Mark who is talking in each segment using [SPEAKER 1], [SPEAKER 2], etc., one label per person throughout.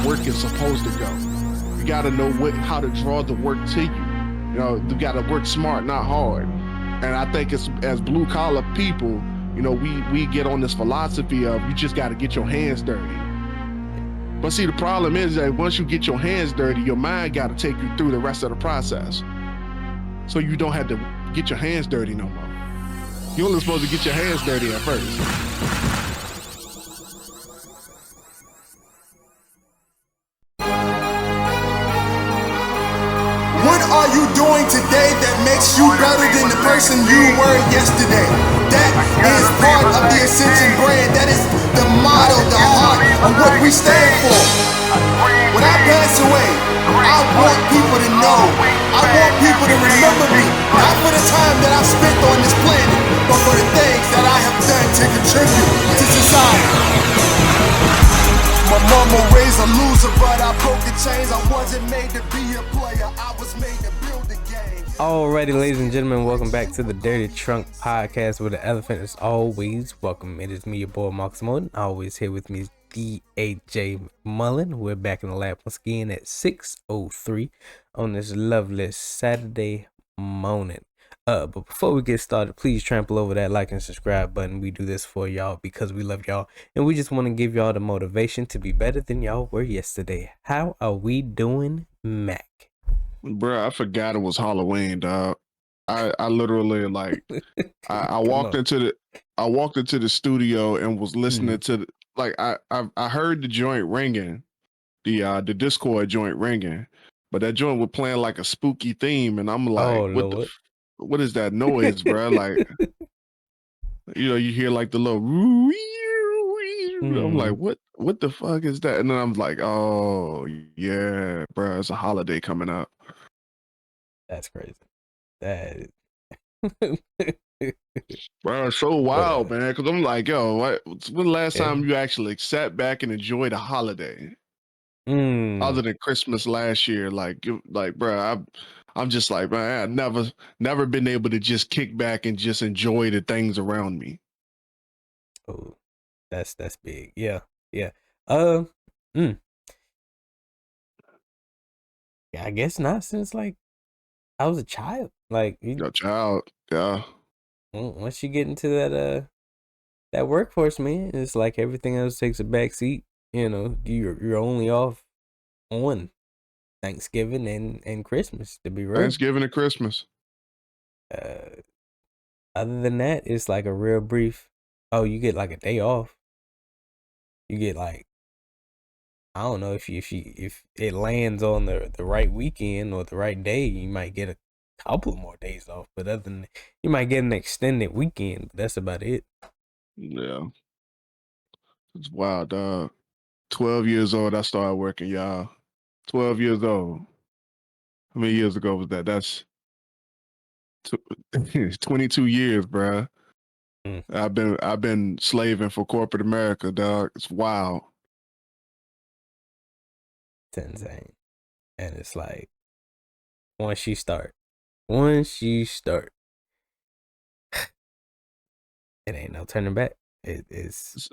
[SPEAKER 1] work is supposed to go. You got to know how to draw the work to you. You got to work smart, not hard. And I think it's as blue collar people, we get on this philosophy of you just got to get your hands dirty. But see, the problem is that once you get your hands dirty, your mind got to take you through the rest of the process. So you don't have to get your hands dirty no more. You're only supposed to get your hands dirty at first.
[SPEAKER 2] What are you doing today that makes you better than the person you were yesterday? That is part of the Ascension brand. That is the motto, the heart of what we stand for. When I pass away, I want people to know. I want people to remember me. Not for the time that I've spent on this planet, but for the things that I have done to contribute to society. My mama raised a loser, but I broke the chains. I wasn't made to be a player, I was made to build the game.
[SPEAKER 3] Alrighty, ladies and gentlemen, welcome back to the Dirty Trunk Podcast, where the elephant is always welcome. It is me, your boy Marcus Morton. Always here with me is D.A.J. Mullen. We're back in the lab once again at 6:03 on this lovely Saturday morning. But before we get started, please trample over that like and subscribe button. We do this for y'all because we love y'all, and we just want to give y'all the motivation to be better than y'all were yesterday. How are we doing, Mac?
[SPEAKER 1] Bruh, I forgot it was Halloween, dog. I literally I walked into the studio and was listening to I heard the joint ringing, the Discord joint ringing, but that joint was playing like a spooky theme, and I'm like,
[SPEAKER 3] Oh Lord.
[SPEAKER 1] What is that noise, bro? Like, you hear like the little. I'm like, what the fuck is that? And then I'm like, oh yeah, bro, it's a holiday coming up.
[SPEAKER 3] That's crazy. That is...
[SPEAKER 1] Bro, it's so wild, man. Because I'm like, yo, when the last time you actually sat back and enjoyed a holiday, other than Christmas last year? Bro, I'm just like, man, I've never been able to just kick back and just enjoy the things around me.
[SPEAKER 3] Oh, that's big. Yeah. Yeah, I guess not, since like I was a child. Like
[SPEAKER 1] Your child, yeah.
[SPEAKER 3] Once you get into that workforce, man, it's like everything else takes a back seat. You're only off on Thanksgiving and Christmas, to be real.
[SPEAKER 1] Thanksgiving and Christmas.
[SPEAKER 3] Other than that, it's like a real brief. Oh, you get like a day off. You get like, I don't know, if it lands on the right weekend or the right day, you might get a couple more days off. But other than that, you might get an extended weekend. But that's about it.
[SPEAKER 1] Yeah, it's wild, dog. 12 years old, I started working, y'all. 12 years old. How many years ago was that? That's 22 years, bruh. I've been slaving for corporate America, dog. It's wild.
[SPEAKER 3] It's insane. And it's like, once you start, it ain't no turning back. It's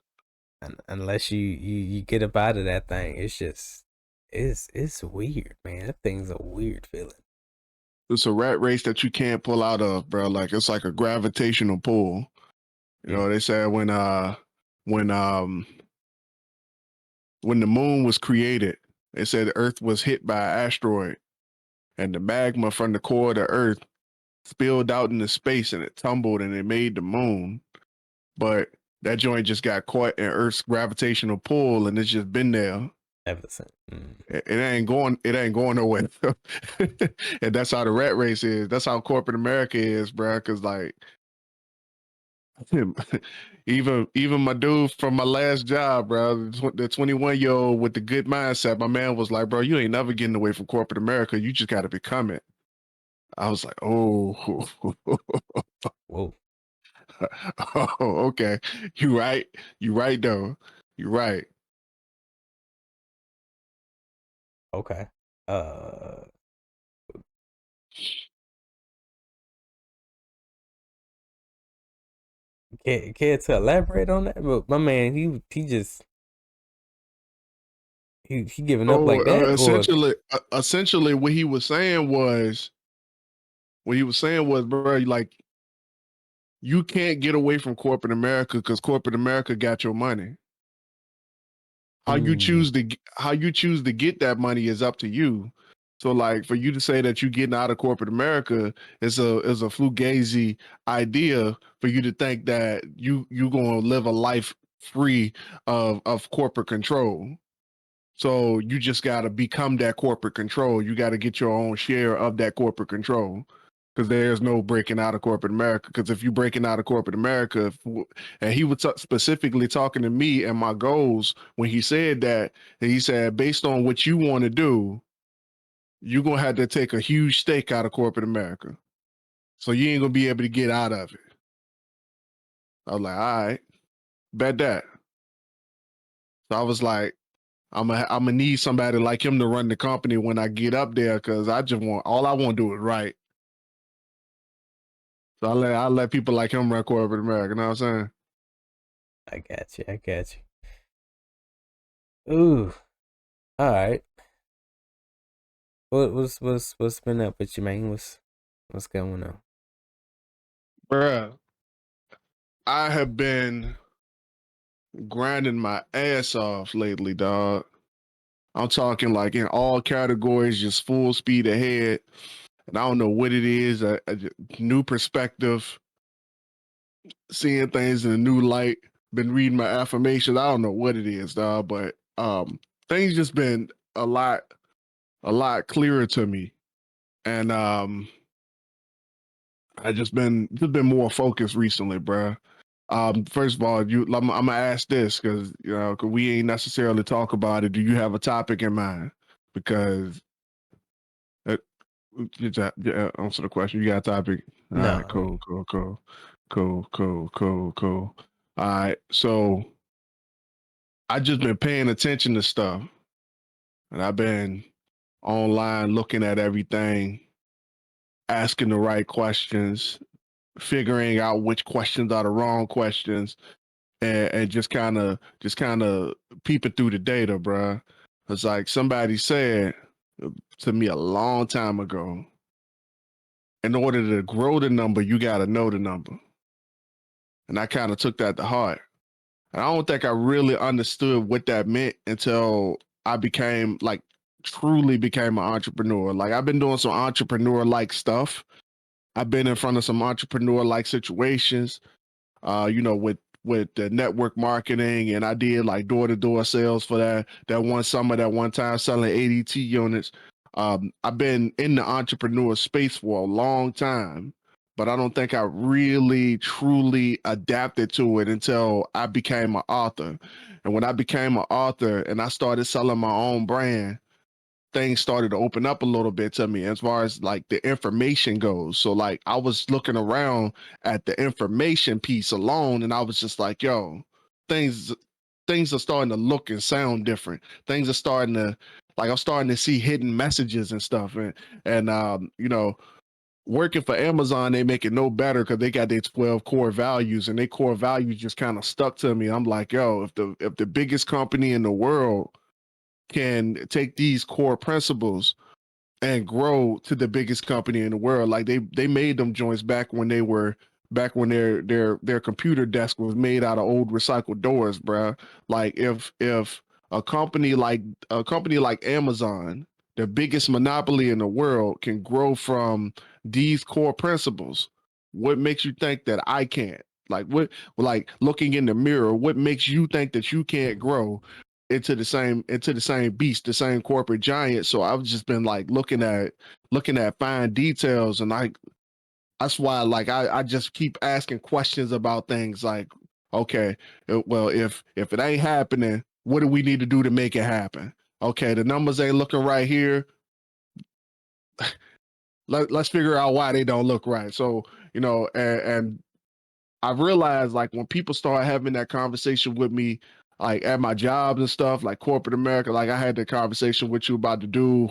[SPEAKER 3] unless you get up out of that thing. It's just it's weird, man. That thing's a weird feeling.
[SPEAKER 1] It's a rat race that you can't pull out of, bro. Like, it's like a gravitational pull. They said when the moon was created, they said the Earth was hit by an asteroid, and the magma from the core of the Earth spilled out into space, and it tumbled and it made the moon. But that joint just got caught in Earth's gravitational pull, and it's just been there
[SPEAKER 3] ever since.
[SPEAKER 1] It ain't going nowhere. And that's how the rat race is. That's how corporate America is, bro. Because like, even my dude from my last job, bro, the 21-year-old with the good mindset, my man was like, bro, you ain't never getting away from corporate America. You just got to become it. I was like, oh,
[SPEAKER 3] whoa.
[SPEAKER 1] Oh, okay. You right though. You're right.
[SPEAKER 3] Okay. Care to elaborate on that? But my man, he he giving up
[SPEAKER 1] So
[SPEAKER 3] like that, or
[SPEAKER 1] essentially, what he was saying was, bro, like you can't get away from corporate America because corporate America got your money.
[SPEAKER 3] mm,
[SPEAKER 1] How you choose to get that money is up to you. So like for you to say that you're getting out of corporate America is a fugazi idea for you to think that you gonna live a life free of corporate control. So you just got to become that corporate control. You got to get your own share of that corporate control because there's no breaking out of corporate America. Because if you're breaking out of corporate America, and he was specifically talking to me and my goals when he said that, and he said, based on what you want to do, you're going to have to take a huge stake out of corporate America. So you ain't going to be able to get out of it. I was like, all right, bet that. So I was like, I'm gonna need somebody like him to run the company when I get up there because all I want to do is right. So I let people like him run corporate America. You know what I'm saying?
[SPEAKER 3] I got you. I got you. Ooh, all right. What's been up with you, man? What's going on?
[SPEAKER 1] Bruh, I have been grinding my ass off lately, dog. I'm talking like in all categories, just full speed ahead. And I don't know what it is, a new perspective, seeing things in a new light. Been reading my affirmations. I don't know what it is, dog, but things just been a lot clearer to me. And I just been more focused recently, bruh. First of all, I'm gonna ask this because cause we ain't necessarily talk about it. Do you have a topic in mind? Because answer the question. You got a topic? All right,
[SPEAKER 3] No,
[SPEAKER 1] cool. All right, so I just been paying attention to stuff, and I've been online looking at everything, asking the right questions, figuring out which questions are the wrong questions, and just kind of peeping through the data, bruh. It's like somebody said to me a long time ago, in order to grow the number, you got to know the number. And I kind of took that to heart. And I don't think I really understood what that meant until I became like truly became an entrepreneur. Like I've been doing some entrepreneur like stuff. I've been in front of some entrepreneur like situations, with the network marketing, and I did like door to door sales for that one summer, that one time selling ADT units. I've been in the entrepreneur space for a long time, but I don't think I really truly adapted to it until I became an author. And when I became an author and I started selling my own brand, things started to open up a little bit to me as far as like the information goes. So like I was looking around at the information piece alone and I was just like, yo, things things are starting to look and sound different. Things are starting to like I'm starting to see hidden messages and stuff. And working for Amazon, they make it no better because they got their 12 core values and their core values just kind of stuck to me. I'm like, yo, if the biggest company in the world can take these core principles and grow to the biggest company in the world. Like they made them joints back when their computer desk was made out of old recycled doors, bruh. Like if a company like Amazon, the biggest monopoly in the world, can grow from these core principles, what makes you think that I can't? Like looking in the mirror, what makes you think that you can't grow into the same beast, the same corporate giant? So I've just been like looking at fine details, and that's why like I just keep asking questions about things like, okay, well if it ain't happening, what do we need to do to make it happen? Okay, the numbers ain't looking right here. Let's figure out why they don't look right. So and I realized like when people start having that conversation with me, like at my jobs and stuff, like corporate America, like I had that conversation with you about the dude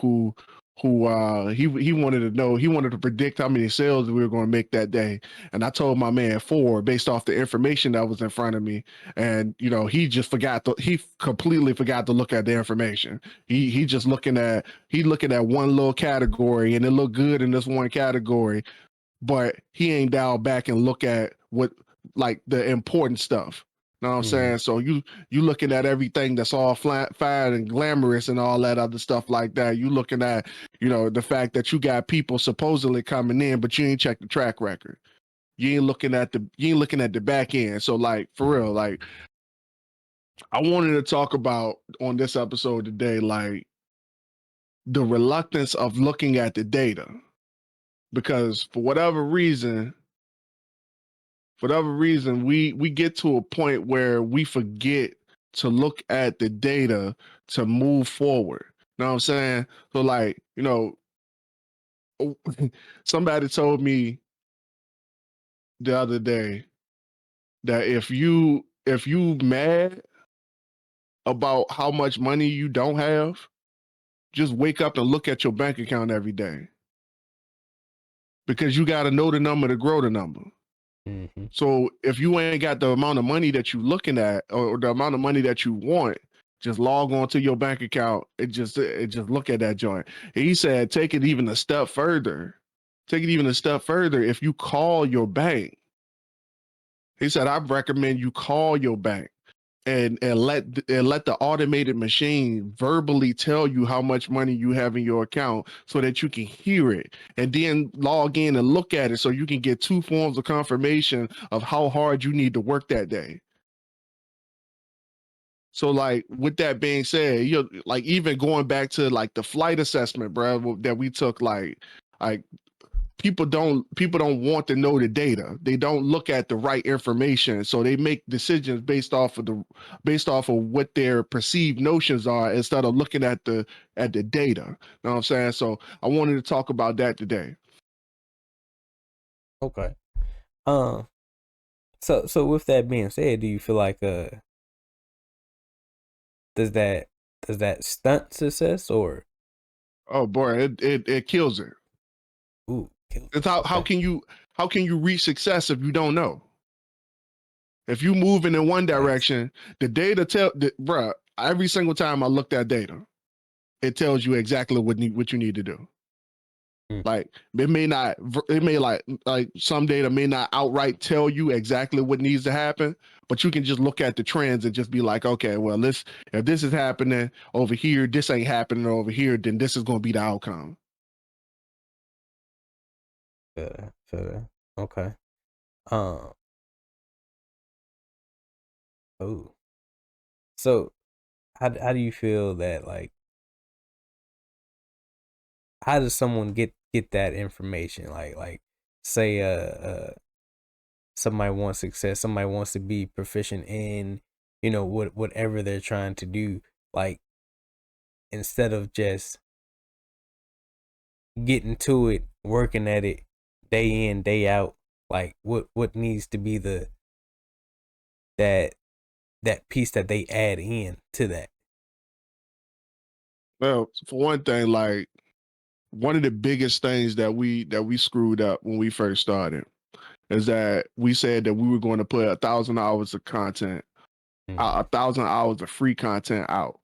[SPEAKER 1] he wanted to know, he wanted to predict how many sales we were going to make that day. And I told my man 4 based off the information that was in front of me. And he just he completely forgot to look at the information. He just looking at one little category, and it looked good in this one category, but he ain't dialed back and look at what, like, the important stuff. Know what I'm saying? So you looking at everything that's all fine and glamorous and all that other stuff like that. You looking at, the fact that you got people supposedly coming in, but you ain't checked the track record. You ain't looking at the back end. So, like, for real, like, I wanted to talk about on this episode today, like, the reluctance of looking at the data, because for whatever reason, we get to a point where we forget to look at the data to move forward. You know what I'm saying? So, like, somebody told me the other day that if you mad about how much money you don't have, just wake up and look at your bank account every day, because you got to know the number to grow the number. So if you ain't got the amount of money that you looking at, or the amount of money that you want, just log on to your bank account. It just look at that joint. And he said, take it even a step further. Take it even a step further. If you call your bank, he said, I recommend you call your bank and let the automated machine verbally tell you how much money you have in your account, so that you can hear it, and then log in and look at it, so you can get 2 forms of confirmation of how hard you need to work that day. So, like, with that being said, like, even going back to, like, the flight assessment, bro, that we took, like people don't want to know the data. They don't look at the right information, so they make decisions based off of what their perceived notions are, instead of looking at the data. You know what I'm saying? So I wanted to talk about that today.
[SPEAKER 3] Okay. So with that being said, do you feel like does that stunt success, or
[SPEAKER 1] Oh boy, it kills it. It's how
[SPEAKER 3] okay.
[SPEAKER 1] can you reach success if you don't know? If you moving in one direction, the data bruh, every single time I look at data, it tells you exactly what you need to do. Like, it may like some data may not outright tell you exactly what needs to happen, but you can just look at the trends and just be like, okay, well, if this is happening over here, this ain't happening over here, then this is going to be the outcome.
[SPEAKER 3] Okay. Oh. So how do you feel that, like, how does someone get that information? Like, say somebody wants success, somebody wants to be proficient in, whatever they're trying to do. Like, instead of just getting to it, working at it day in, day out, like, what needs to be that piece that they add in to that?
[SPEAKER 1] Well, for one thing, like, one of the biggest things that we screwed up when we first started is that we said that we were going to put 1,000 hours of content, 1,000 hours of free content out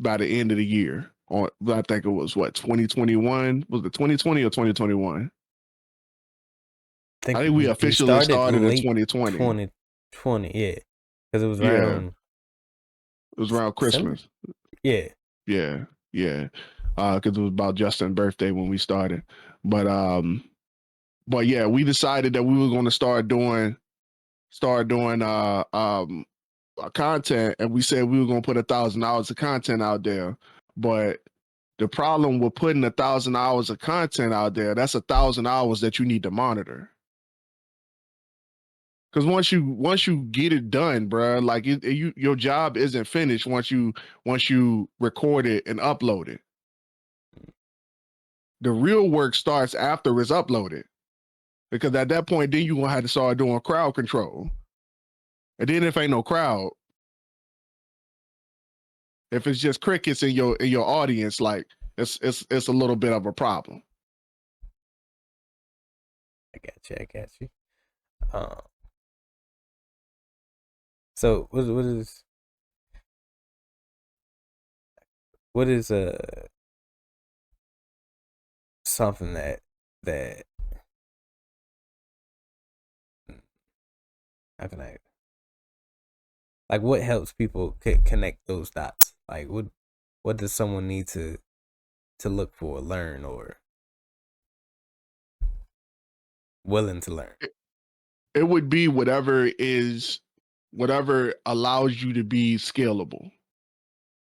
[SPEAKER 1] by the end of the year. I think it was, what, 2021? Was it 2020 or 2021? I think we
[SPEAKER 3] We
[SPEAKER 1] officially
[SPEAKER 3] started
[SPEAKER 1] started in
[SPEAKER 3] late
[SPEAKER 1] 2020.
[SPEAKER 3] 2020, yeah, because it was
[SPEAKER 1] Yeah,
[SPEAKER 3] around
[SPEAKER 1] it was around
[SPEAKER 3] December.
[SPEAKER 1] Christmas.
[SPEAKER 3] Yeah.
[SPEAKER 1] Yeah, yeah. Because it was about Justin's birthday when we started. But yeah, we decided that we were going to start doing content, and we said we were going to put 1,000 hours of content out there. But the problem with putting 1,000 hours of content out there, that's 1,000 hours that you need to monitor. Because once you get it done, bro, like, your job isn't finished once you record it and upload it. The real work starts after it's uploaded, because at that point, then you gonna have to start doing crowd control. And then if ain't no crowd, if it's just crickets in your audience, like, it's a little bit of a problem.
[SPEAKER 3] I got you. I got you. Um, so what is something that how can I like what helps people connect those dots? Like what does someone need to look for, learn, or willing to learn?
[SPEAKER 1] It would be whatever allows you to be scalable,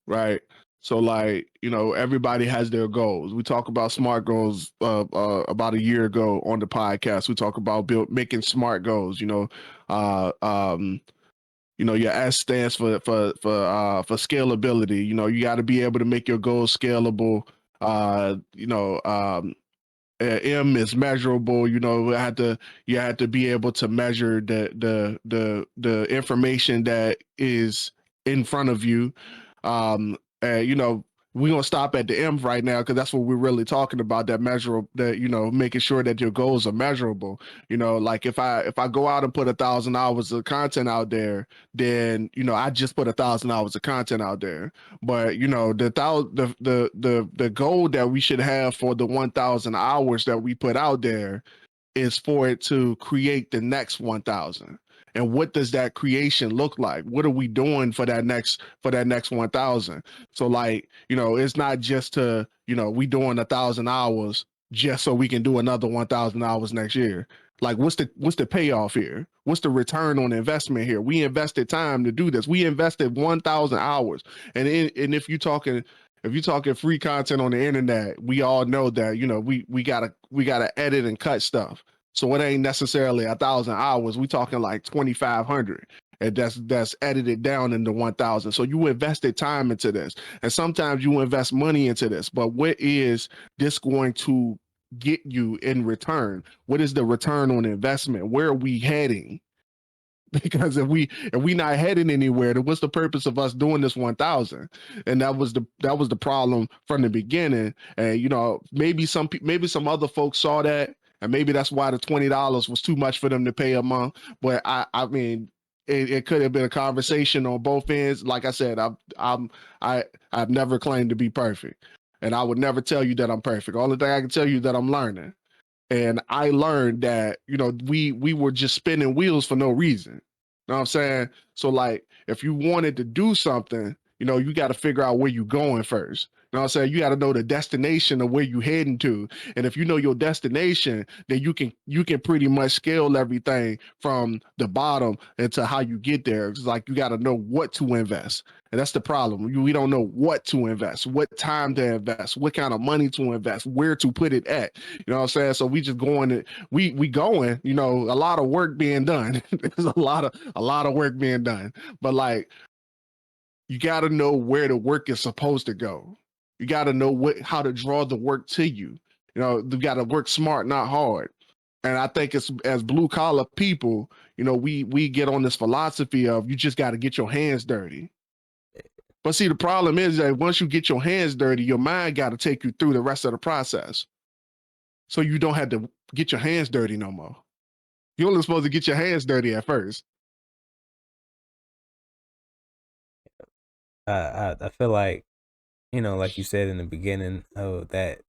[SPEAKER 1] right? So like, everybody has their goals. We talk about smart goals about a year ago on the podcast. We talk about making smart goals, uh um your S stands for scalability. You got to be able to make your goals scalable. M is measurable. You had to be able to measure the information that is in front of you. We're gonna stop at the M right now because that's what we're really talking about. That measurable, that making sure that your goals are measurable. Like if I go out and put 1,000 hours of content out there, then I just put 1,000 hours of content out there. But the goal that we should have for the 1,000 hours that we put out there is for it to create the next 1,000. And what does that creation look like? What are we doing for that next 1,000? So like, it's not just we doing 1,000 hours just so we can do another 1,000 hours next year. Like what's the payoff here? What's the return on investment here? We invested time to do this. We invested 1,000 hours. And if you're talking free content on the internet, we all know that we gotta edit and cut stuff. So it ain't necessarily 1,000 hours. We talking like 2,500, and that's edited down into 1,000. So you invested time into this, and sometimes you invest money into this. But what is this going to get you in return? What is the return on investment? Where are we heading? Because if we not heading anywhere, then what's the purpose of us doing this 1,000? And that was the problem from the beginning. And maybe some other folks saw that, and maybe that's why the $20 was too much for them to pay a month. But I mean, it could have been a conversation on both ends. Like I said, I've never claimed to be perfect, and I would never tell you that I'm perfect. Only thing I can tell you that I'm learning. And I learned that we were just spinning wheels for no reason. You know what I'm saying? So like, if you wanted to do something, you got to figure out where you're going first. You know what I'm saying? You got to know the destination of where you're heading to. And if you know your destination, then you can pretty much scale everything from the bottom into how you get there. It's like you got to know what to invest. And that's the problem. We don't know what to invest, what time to invest, what kind of money to invest, where to put it at. You know what I'm saying? So we just going, we going, a lot of work being done. There's a lot of work being done. But like, you got to know where the work is supposed to go. You got to know how to draw the work to you. You got to work smart, not hard. And I think it's as blue collar people, we get on this philosophy of you just got to get your hands dirty. But see, the problem is that once you get your hands dirty, your mind got to take you through the rest of the process. So you don't have to get your hands dirty no more. You're only supposed to get your hands dirty at first.
[SPEAKER 3] I feel like like you said in the beginning of that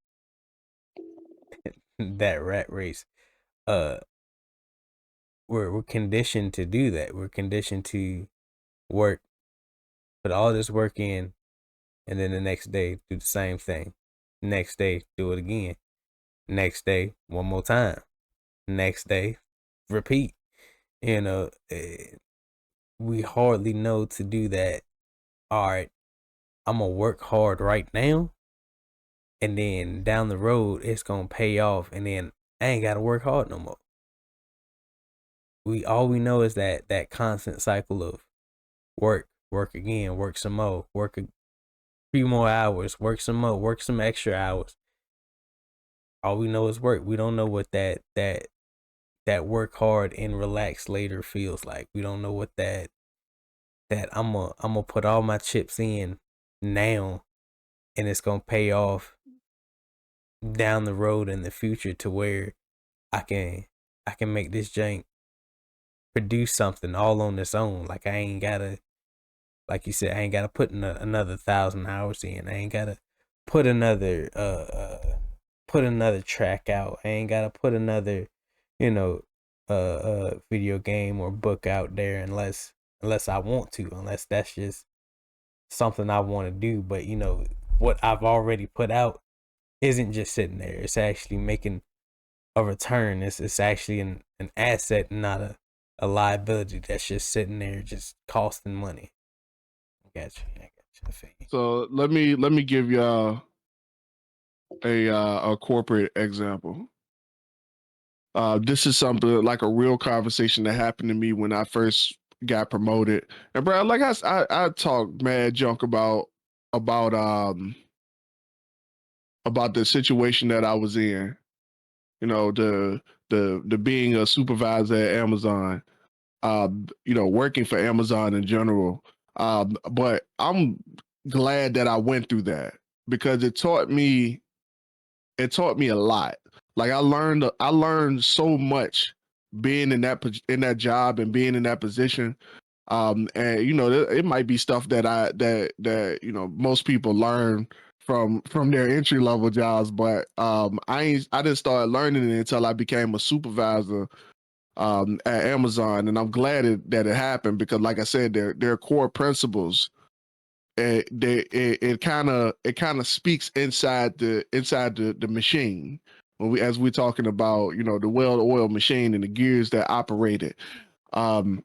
[SPEAKER 3] rat race, uh, we're conditioned to do that. We're conditioned to work, put all this work in, and then the next day do the same thing. Next day, do it again. Next day, one more time. Next day, repeat. You know, we hardly know to do that. All right, I'm gonna work hard right now, and then down the road, it's gonna pay off, and then I ain't gotta work hard no more. We know is that constant cycle of work again, work some more, work a few more hours, work some more, work some extra hours. All we know is work. We don't know what that work hard and relax later feels like. We don't know what that I'm gonna put all my chips in now and it's gonna pay off down the road in the future to where I can make this jank produce something all on its own. Like I ain't gotta, like you said, I ain't gotta put another 1,000 hours in. I ain't gotta put another put another track out. I ain't gotta put another, you know, video game or book out there unless I want to, unless that's just something I want to do. But you know, what I've already put out isn't just sitting there. It's actually making a return. It's actually an asset, not a liability that's just sitting there just costing money. I got you. I got you. I feel you.
[SPEAKER 1] So let me give y'all a corporate example. This is something like a real conversation that happened to me when I first got promoted. And bro, like I talk mad junk about about the situation that I was in. You know, the being a supervisor at Amazon. You know, working for Amazon in general. But I'm glad that I went through that because it taught me a lot. Like I learned so much being in that job and being in that position. And you know, it might be stuff that you know most people learn from their entry level jobs, but I didn't start learning it until I became a supervisor at Amazon, and I'm glad that it happened because, like I said, their core principles it kind of speaks inside the machine when as we're talking about, you know, the well-oiled machine and the gears that operate it. Um,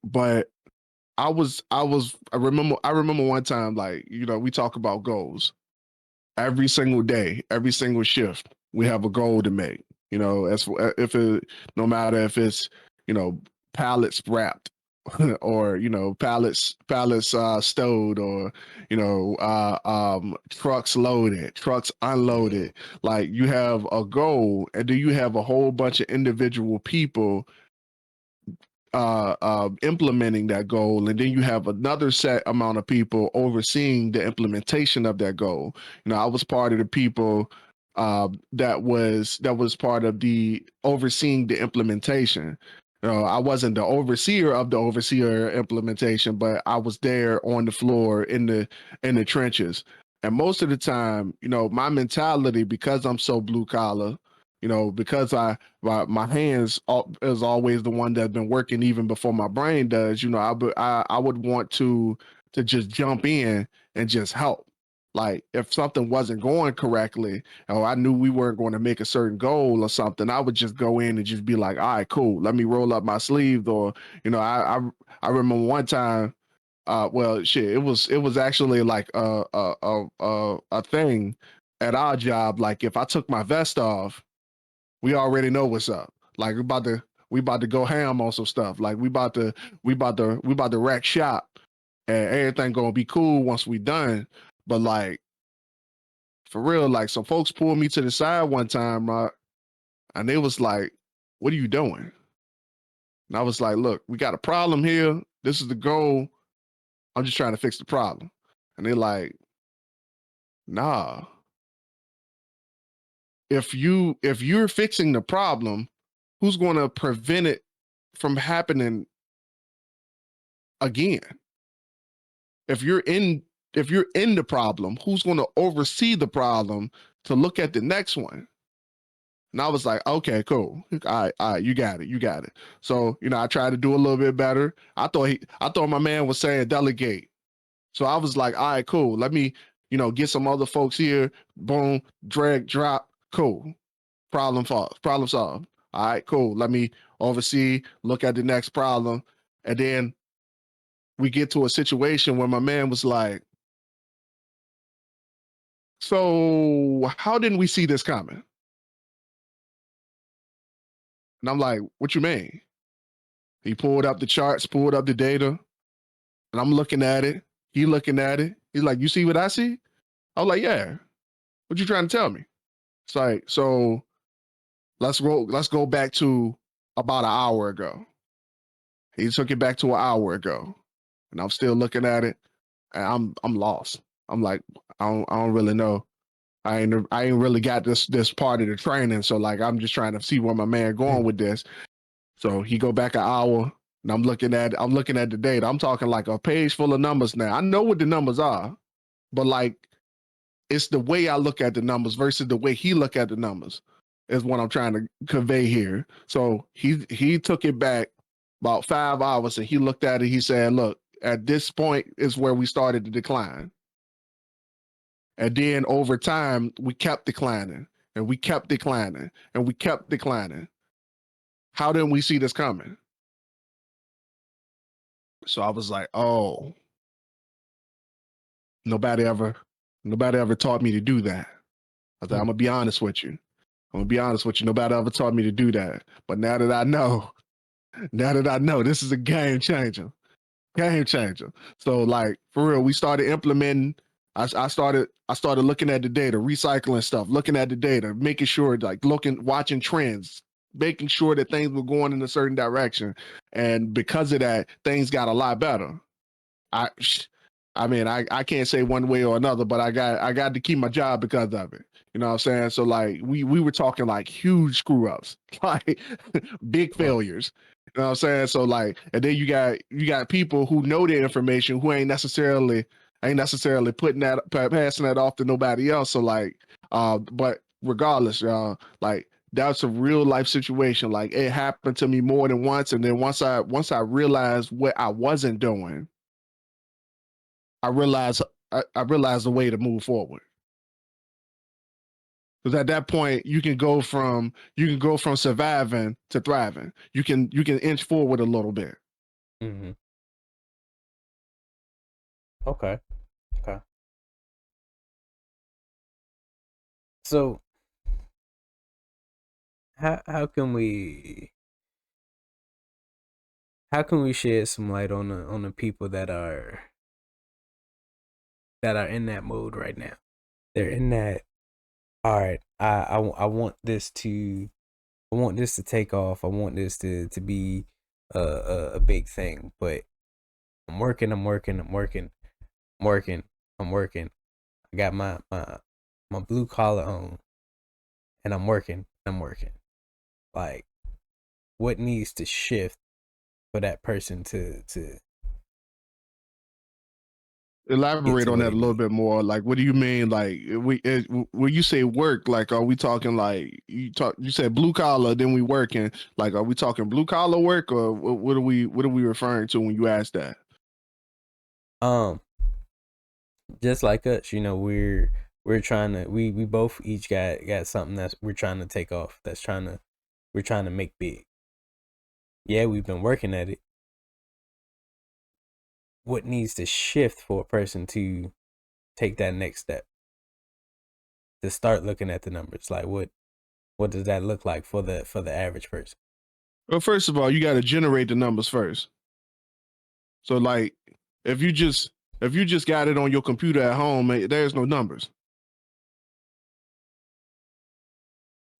[SPEAKER 1] but I remember one time, like, you know, we talk about goals every single day, every single shift. We have a goal to make. You know, if it no matter if it's, you know, pallets wrapped or, you know, pallets stowed, or, you know, trucks loaded, trucks unloaded. Like, you have a goal, and then you have a whole bunch of individual people implementing that goal, and then you have another set amount of people overseeing the implementation of that goal. You know, I was part of the people that was part of the overseeing the implementation. You know, I wasn't the overseer of the overseer implementation, but I was there on the floor in the trenches. And most of the time, you know, my mentality, because I'm so blue collar, you know, because my hands is always the one that's been working even before my brain does. You know, I would want to just jump in and just help. Like, if something wasn't going correctly, or I knew we weren't going to make a certain goal or something, I would just go in and just be like, all right, cool, let me roll up my sleeves. Or, you know, I remember one time, well, shit, it was actually like a thing at our job. Like, if I took my vest off, we already know what's up. Like, we about to go ham on some stuff. Like, we about to wreck shop, and everything gonna be cool once we done. But, like, for real, like, some folks pulled me to the side one time, right? And they was like, "What are you doing?" And I was like, "Look, we got a problem here. This is the goal. I'm just trying to fix the problem." And they're like, "Nah. If you're fixing the problem, who's going to prevent it from happening again? if you're in if you're in the problem, who's going to oversee the problem to look at the next one?" And I was like, okay, cool. All right, you got it. So, you know, I tried to do a little bit better. I thought my man was saying delegate. So I was like, all right, cool. Let me, you know, get some other folks here. Boom, drag, drop, cool. Problem solved. All right, cool. Let me oversee, look at the next problem. And then we get to a situation where my man was like, "So how didn't we see this coming?" And I'm like, "What you mean?" He pulled up the charts, pulled up the data, and I'm looking at it. He looking at it. He's like, "You see what I see?" I was like, "Yeah." "What you trying to tell me?" It's like, so let's go back to about an hour ago. He took it back to an hour ago. And I'm still looking at it, and I'm lost. I'm like, I don't really know. I ain't really got this part of the training. So like I'm just trying to see where my man going with this. So he go back an hour and I'm looking at the data. I'm talking like a page full of numbers now. I know what the numbers are, but like it's the way I look at the numbers versus the way he look at the numbers is what I'm trying to convey here. So he took it back about 5 hours and he looked at it. He said, look, at this point is where we started to decline. And then over time, we kept declining and we kept declining and we kept declining. How didn't we see this coming? So I was like, oh, nobody ever taught me to do that. I said, I'm gonna be honest with you. Nobody ever taught me to do that. But now that I know, this is a game changer. Game changer. So like for real, we started implementing. I started looking at the data, recycling stuff, looking at the data, making sure like watching trends, making sure that things were going in a certain direction. And because of that, things got a lot better. I mean, I can't say one way or another, but I got to keep my job because of it. You know what I'm saying? So like we were talking like huge screw ups, like big failures. You know what I'm saying? So like, and then you got people who know the information who ain't necessarily putting that passing that off to nobody else. So like, but regardless, y'all, like that's a real life situation. Like it happened to me more than once, and then once I realized what I wasn't doing, I realized I realized the way to move forward. Because at that point, you can go from surviving to thriving. You can inch forward a little bit.
[SPEAKER 3] Mm-hmm. Okay. Okay. So how can we shed some light on the people that are in that mode right now? They're in that. All right. I want this to take off. I want this to be a big thing. But I'm working. I got my blue collar on, and I'm working. Like, what needs to shift for that person to get
[SPEAKER 1] Elaborate
[SPEAKER 3] to
[SPEAKER 1] on
[SPEAKER 3] where
[SPEAKER 1] that
[SPEAKER 3] they
[SPEAKER 1] a little
[SPEAKER 3] need?
[SPEAKER 1] bit more. Like, what do you mean? Like, when you say work, like, are we talking like you said blue collar, then we working? Like, are we talking blue collar work, or what are we referring to when you ask that?
[SPEAKER 3] Um, just like us, we're trying to we both each got something that we're trying to take off. We're trying to make big. Yeah, we've been working at it. What needs to shift for a person to take that next step, to start looking at the numbers? Like, what does that look like for the average person?
[SPEAKER 1] Well, first of all, you got to generate the numbers first. So, like, if you just got it on your computer at home, there's no numbers.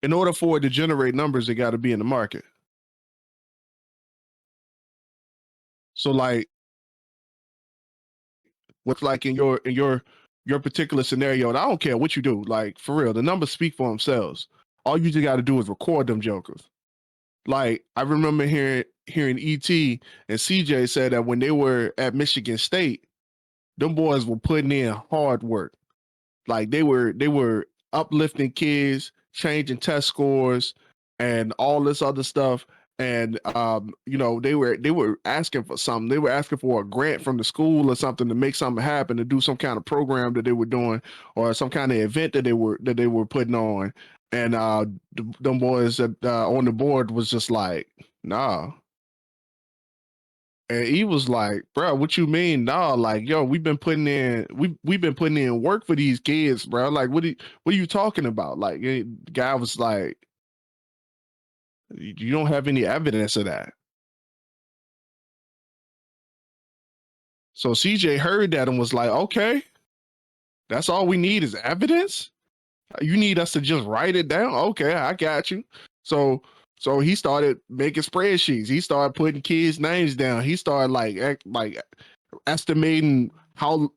[SPEAKER 1] In order for it to generate numbers, it got to be in the market. So, like, what's like in your particular scenario, and I don't care what you do, like for real, the numbers speak for themselves. All you just got to do is record them jokers. Like I remember hearing ET and CJ said that when they were at Michigan State, them boys were putting in hard work. Like they were uplifting kids, changing test scores, and all this other stuff. And they were asking for something. They were asking for a grant from the school or something to make something happen, to do some kind of program that they were doing, or some kind of event that they were putting on. And them boys that on the board was just like, nah. And he was like, bro, what you mean? Nah, like, yo, we've been putting in work for these kids, bro. Like, what are you talking about? Like, the guy was like, you don't have any evidence of that. So CJ heard that and was like, okay, that's all we need is evidence. You need us to just write it down. Okay, I got you. So he started making spreadsheets. He started putting kids' names down. He started like estimating how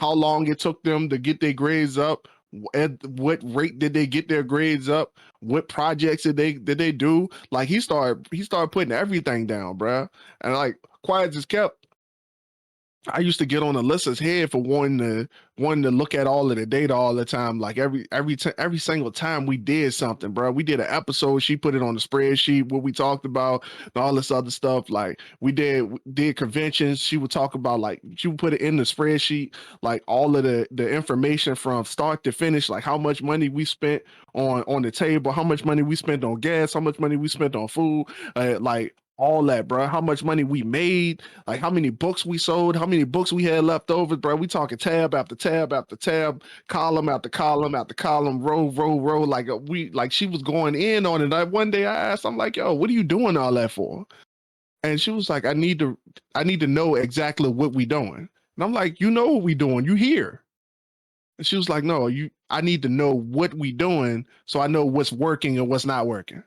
[SPEAKER 1] long it took them to get their grades up At what rate did they get their grades up? What projects did they do? Like he started putting everything down, bruh. And like quiet as kept, I used to get on Alyssa's head for wanting to look at all of the data all the time. Like every single time we did something, bro. We did an episode. She put it on the spreadsheet what we talked about and all this other stuff. Like we did conventions. She would talk about like she would put it in the spreadsheet, like all of the information from start to finish, like how much money we spent on the table, how much money we spent on gas, how much money we spent on food, like all that, bro. How much money we made, like how many books we sold, how many books we had left over, bro. We talking tab after tab after tab, column after column after column, row. Like she was going in on it. Like one day I asked, I'm like, yo, what are you doing all that for? And she was like, I need to know exactly what we doing. And I'm like, you know what we doing? You here? And she was like, no, I need to know what we doing so I know what's working and what's not working.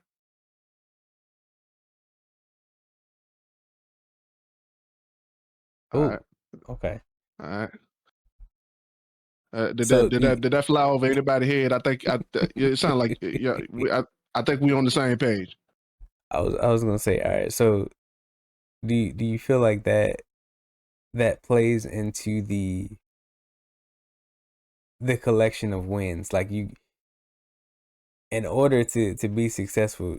[SPEAKER 1] All
[SPEAKER 3] Oh,
[SPEAKER 1] right,
[SPEAKER 3] okay.
[SPEAKER 1] all right. Did
[SPEAKER 3] So
[SPEAKER 1] that did that did that fly over anybody's head? I think it sounded like yeah. I think we on the same page.
[SPEAKER 3] I was gonna say, all right. So do you feel like that plays into the collection of wins? Like you, in order to be successful,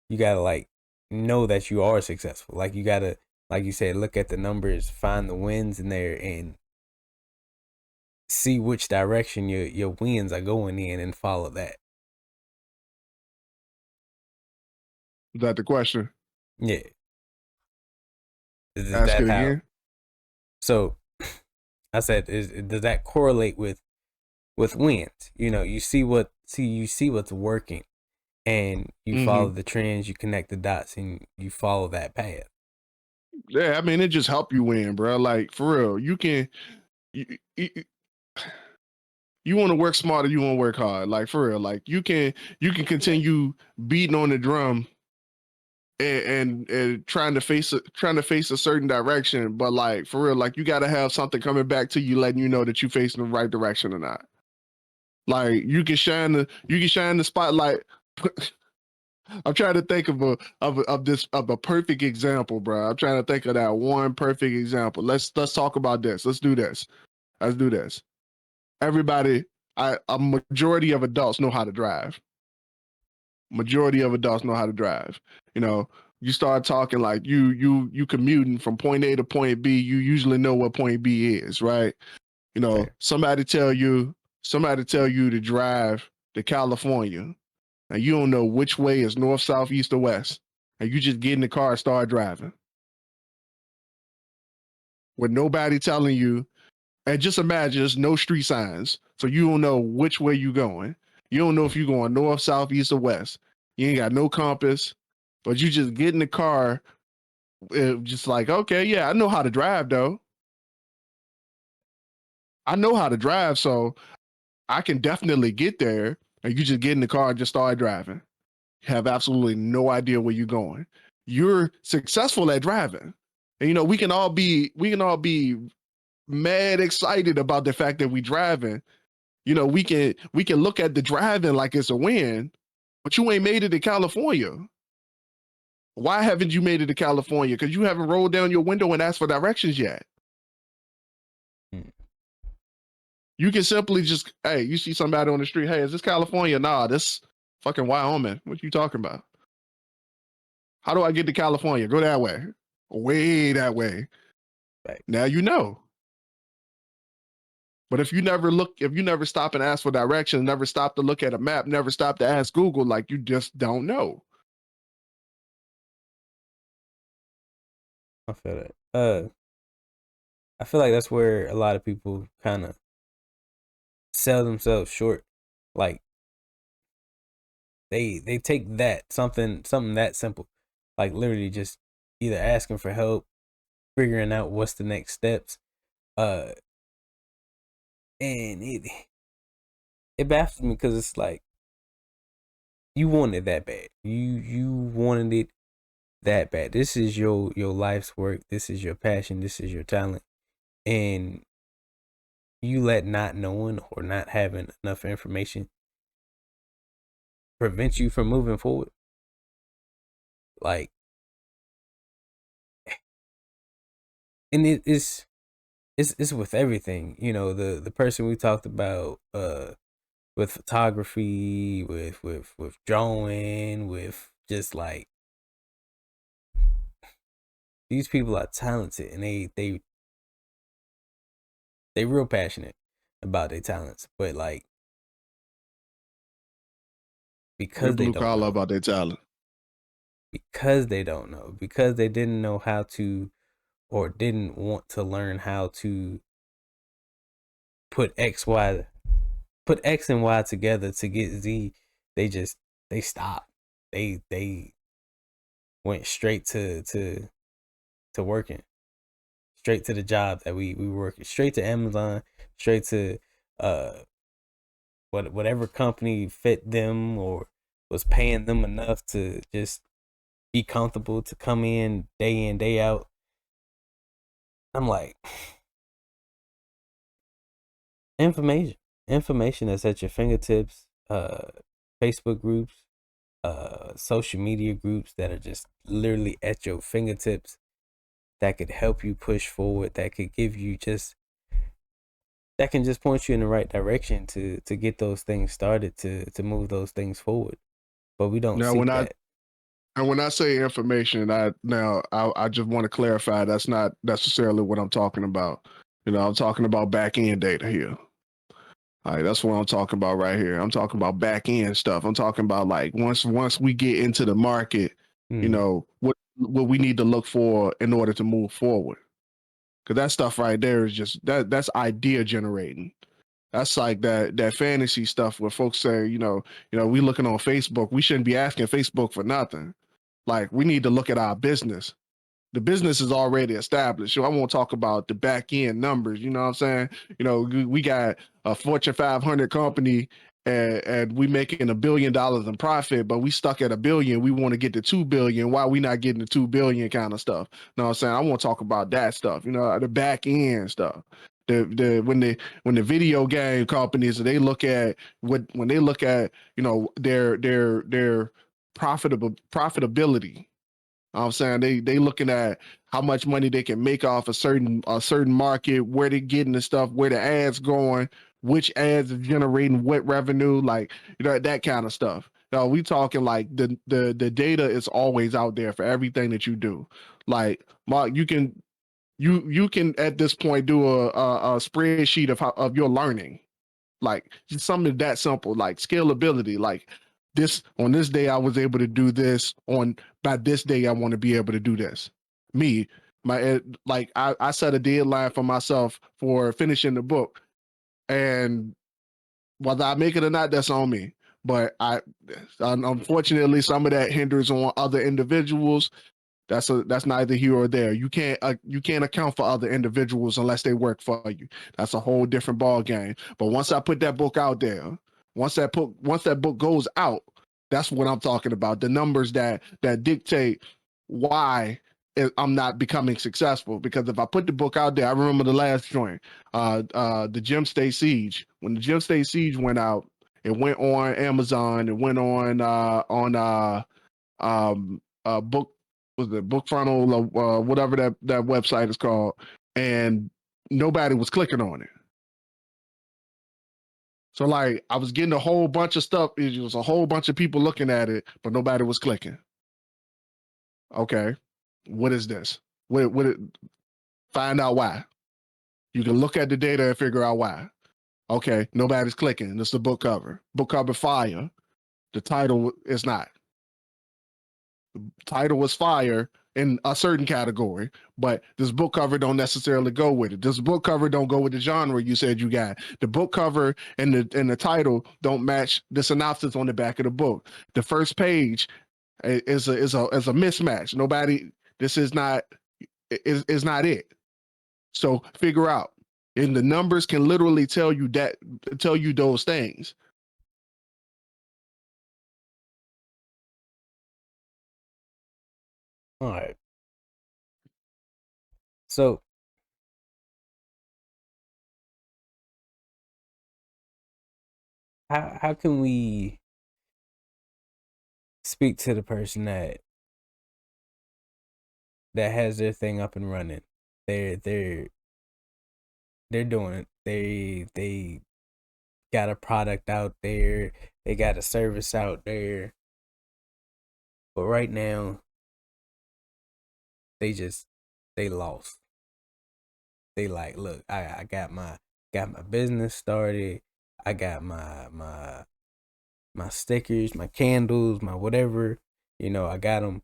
[SPEAKER 3] you gotta like know that you are successful. Like you gotta, like you said, look at the numbers, find the wins in there, and see which direction your wins are going in, and follow that.
[SPEAKER 1] Is that the question?
[SPEAKER 3] Yeah, is
[SPEAKER 1] Ask
[SPEAKER 3] that
[SPEAKER 1] it
[SPEAKER 3] how?
[SPEAKER 1] again.
[SPEAKER 3] So I said, does that correlate with wins? You see what's working, and you follow
[SPEAKER 1] Hmm.
[SPEAKER 3] the trends, you connect the dots, and you follow that path.
[SPEAKER 1] Yeah, I mean it just help you win, bro. Like for real, you can you, you, you want to work smarter, you want to work hard. Like for real, like you can continue beating on the drum and trying to face a certain direction, but like for real, like you got to have something coming back to you, letting you know that you're facing the right direction or not. Like you can shine the spotlight. I'm trying to think of a perfect example, bro. I'm trying to think of that one perfect example. Let's talk about this. Let's do this. Let's do this. Everybody, a majority of adults know how to drive. Majority of adults know how to drive. You know, you start talking like you commuting from point A to point B. You usually know what point B is, right? You know,
[SPEAKER 3] Fair.
[SPEAKER 1] somebody tell you to drive to California, and you don't know which way is north, south, east, or west, and you just get in the car and start driving with nobody telling you. And just imagine there's no street signs, so you don't know which way you going. You don't know if you're going north, south, east, or west. You ain't got no compass, but you just get in the car, just like, okay, yeah, I know how to drive though. I know how to drive, so I can definitely get there. And you just get in the car and just start driving. Have absolutely no idea where you're going. You're successful at driving. And we can all be mad excited about the fact that we driving. We can look at the driving like it's a win, but you ain't made it to California. Why haven't you made it to California? Because you haven't rolled down your window and asked for directions yet.
[SPEAKER 3] Mm.
[SPEAKER 1] You can simply just, hey, you see somebody on the street, hey, is this California? Nah, this fucking Wyoming. What you talking about? How do I get to California? Go that way. Way that way.
[SPEAKER 3] Right.
[SPEAKER 1] Now you know. But if you never stop and ask for directions, never stop to look at a map, never stop to ask Google, like you just don't know.
[SPEAKER 3] I feel that. I feel like that's where a lot of people kind of sell themselves short. Like they take that something that simple, like literally just either asking for help, figuring out what's the next steps, uh, and it baffles me because it's like you want it that bad. You wanted it that bad. This is your life's work. This is your passion. This is your talent, and you let not knowing or not having enough information prevent you from moving forward. Like, and it's with everything. You know, the person we talked about with photography, with drawing, with just like these people are talented and they real passionate about their talents, but like
[SPEAKER 1] They're
[SPEAKER 3] because they
[SPEAKER 1] blue
[SPEAKER 3] don't
[SPEAKER 1] collar
[SPEAKER 3] know,
[SPEAKER 1] about their talent.
[SPEAKER 3] because they didn't know how to or didn't want to learn how to put put X and Y together to get Z, they just they stopped. They went straight to working, straight to the job that we were working, straight to Amazon, straight to uh whatever company fit them or was paying them enough to just be comfortable to come in day out. I'm like, information, information that's at your fingertips. Facebook groups, social media groups that are just literally at your fingertips that could help you push forward. That could give you just that can just point you in the right direction to get those things started to move those things forward. But we don't
[SPEAKER 1] Now,
[SPEAKER 3] seek
[SPEAKER 1] when I
[SPEAKER 3] that.
[SPEAKER 1] and when I say information, I just want to clarify that's not necessarily what I'm talking about. You know, I'm talking about back end data here. All right, that's what I'm talking about right here. I'm talking about back end stuff. I'm talking about like once we get into the market, you
[SPEAKER 3] Mm,
[SPEAKER 1] know, what we need to look for in order to move forward. Because that stuff right there is just that's idea generating. That's like that fantasy stuff where folks say, we looking on Facebook. We shouldn't be asking Facebook for nothing. Like we need to look at our business. The business is already established. So I won't talk about the back end numbers. You know what I'm saying? We got a Fortune 500 company and we making $1 billion in profit, but we stuck at 1 billion. We want to get to 2 billion. Why we not getting to 2 billion kind of stuff? You know what I'm saying? I want to talk about that stuff. The back end stuff. When the video game companies they look at when they look at their profitability. I'm saying they looking at how much money they can make off a certain market, where they getting the stuff, where the ads going, which ads are generating what revenue, like that kind of stuff. No, we talking like the data is always out there for everything that you do. Like Mark, you can at this point do a spreadsheet of your learning, like just something that simple, like scalability. Like this on this day I was able to do this. On by this day I want to be able to do this. Me, like I set a deadline for myself for finishing the book, and whether I make it or not, that's on me. But unfortunately, some of that hinders on other individuals. That's neither here or there. You can't account for other individuals unless they work for you. That's a whole different ball game. But once I put that book out there, once that book goes out, that's what I'm talking about. The numbers that dictate why I'm not becoming successful. Because if I put the book out there, I remember the last joint, the Gem State Siege. When the Gem State Siege went out, it went on Amazon. It went on book was it book funnel or whatever that website is called, and nobody was clicking on it. So like I was getting a whole bunch of stuff. It was a whole bunch of people looking at it, but nobody was clicking. Okay, what is this? Find out why. You can look at the data and figure out why. Okay, nobody's clicking. It's the book cover. Book cover fire. The title is not. Title was fire in a certain category, but this book cover don't necessarily go with it. This book cover don't go with the genre you said you got. The book cover and the title don't match the synopsis on the back of the book. The first page is a mismatch. Nobody. This is not it. So figure out. And the numbers can literally tell you those things.
[SPEAKER 3] all right. So how can we speak to the person that has their thing up and running? They're doing it. They got a product out there. They got a service out there. But right now, they lost. They like, look, I got my business started. I got my stickers, my candles, my whatever. I got them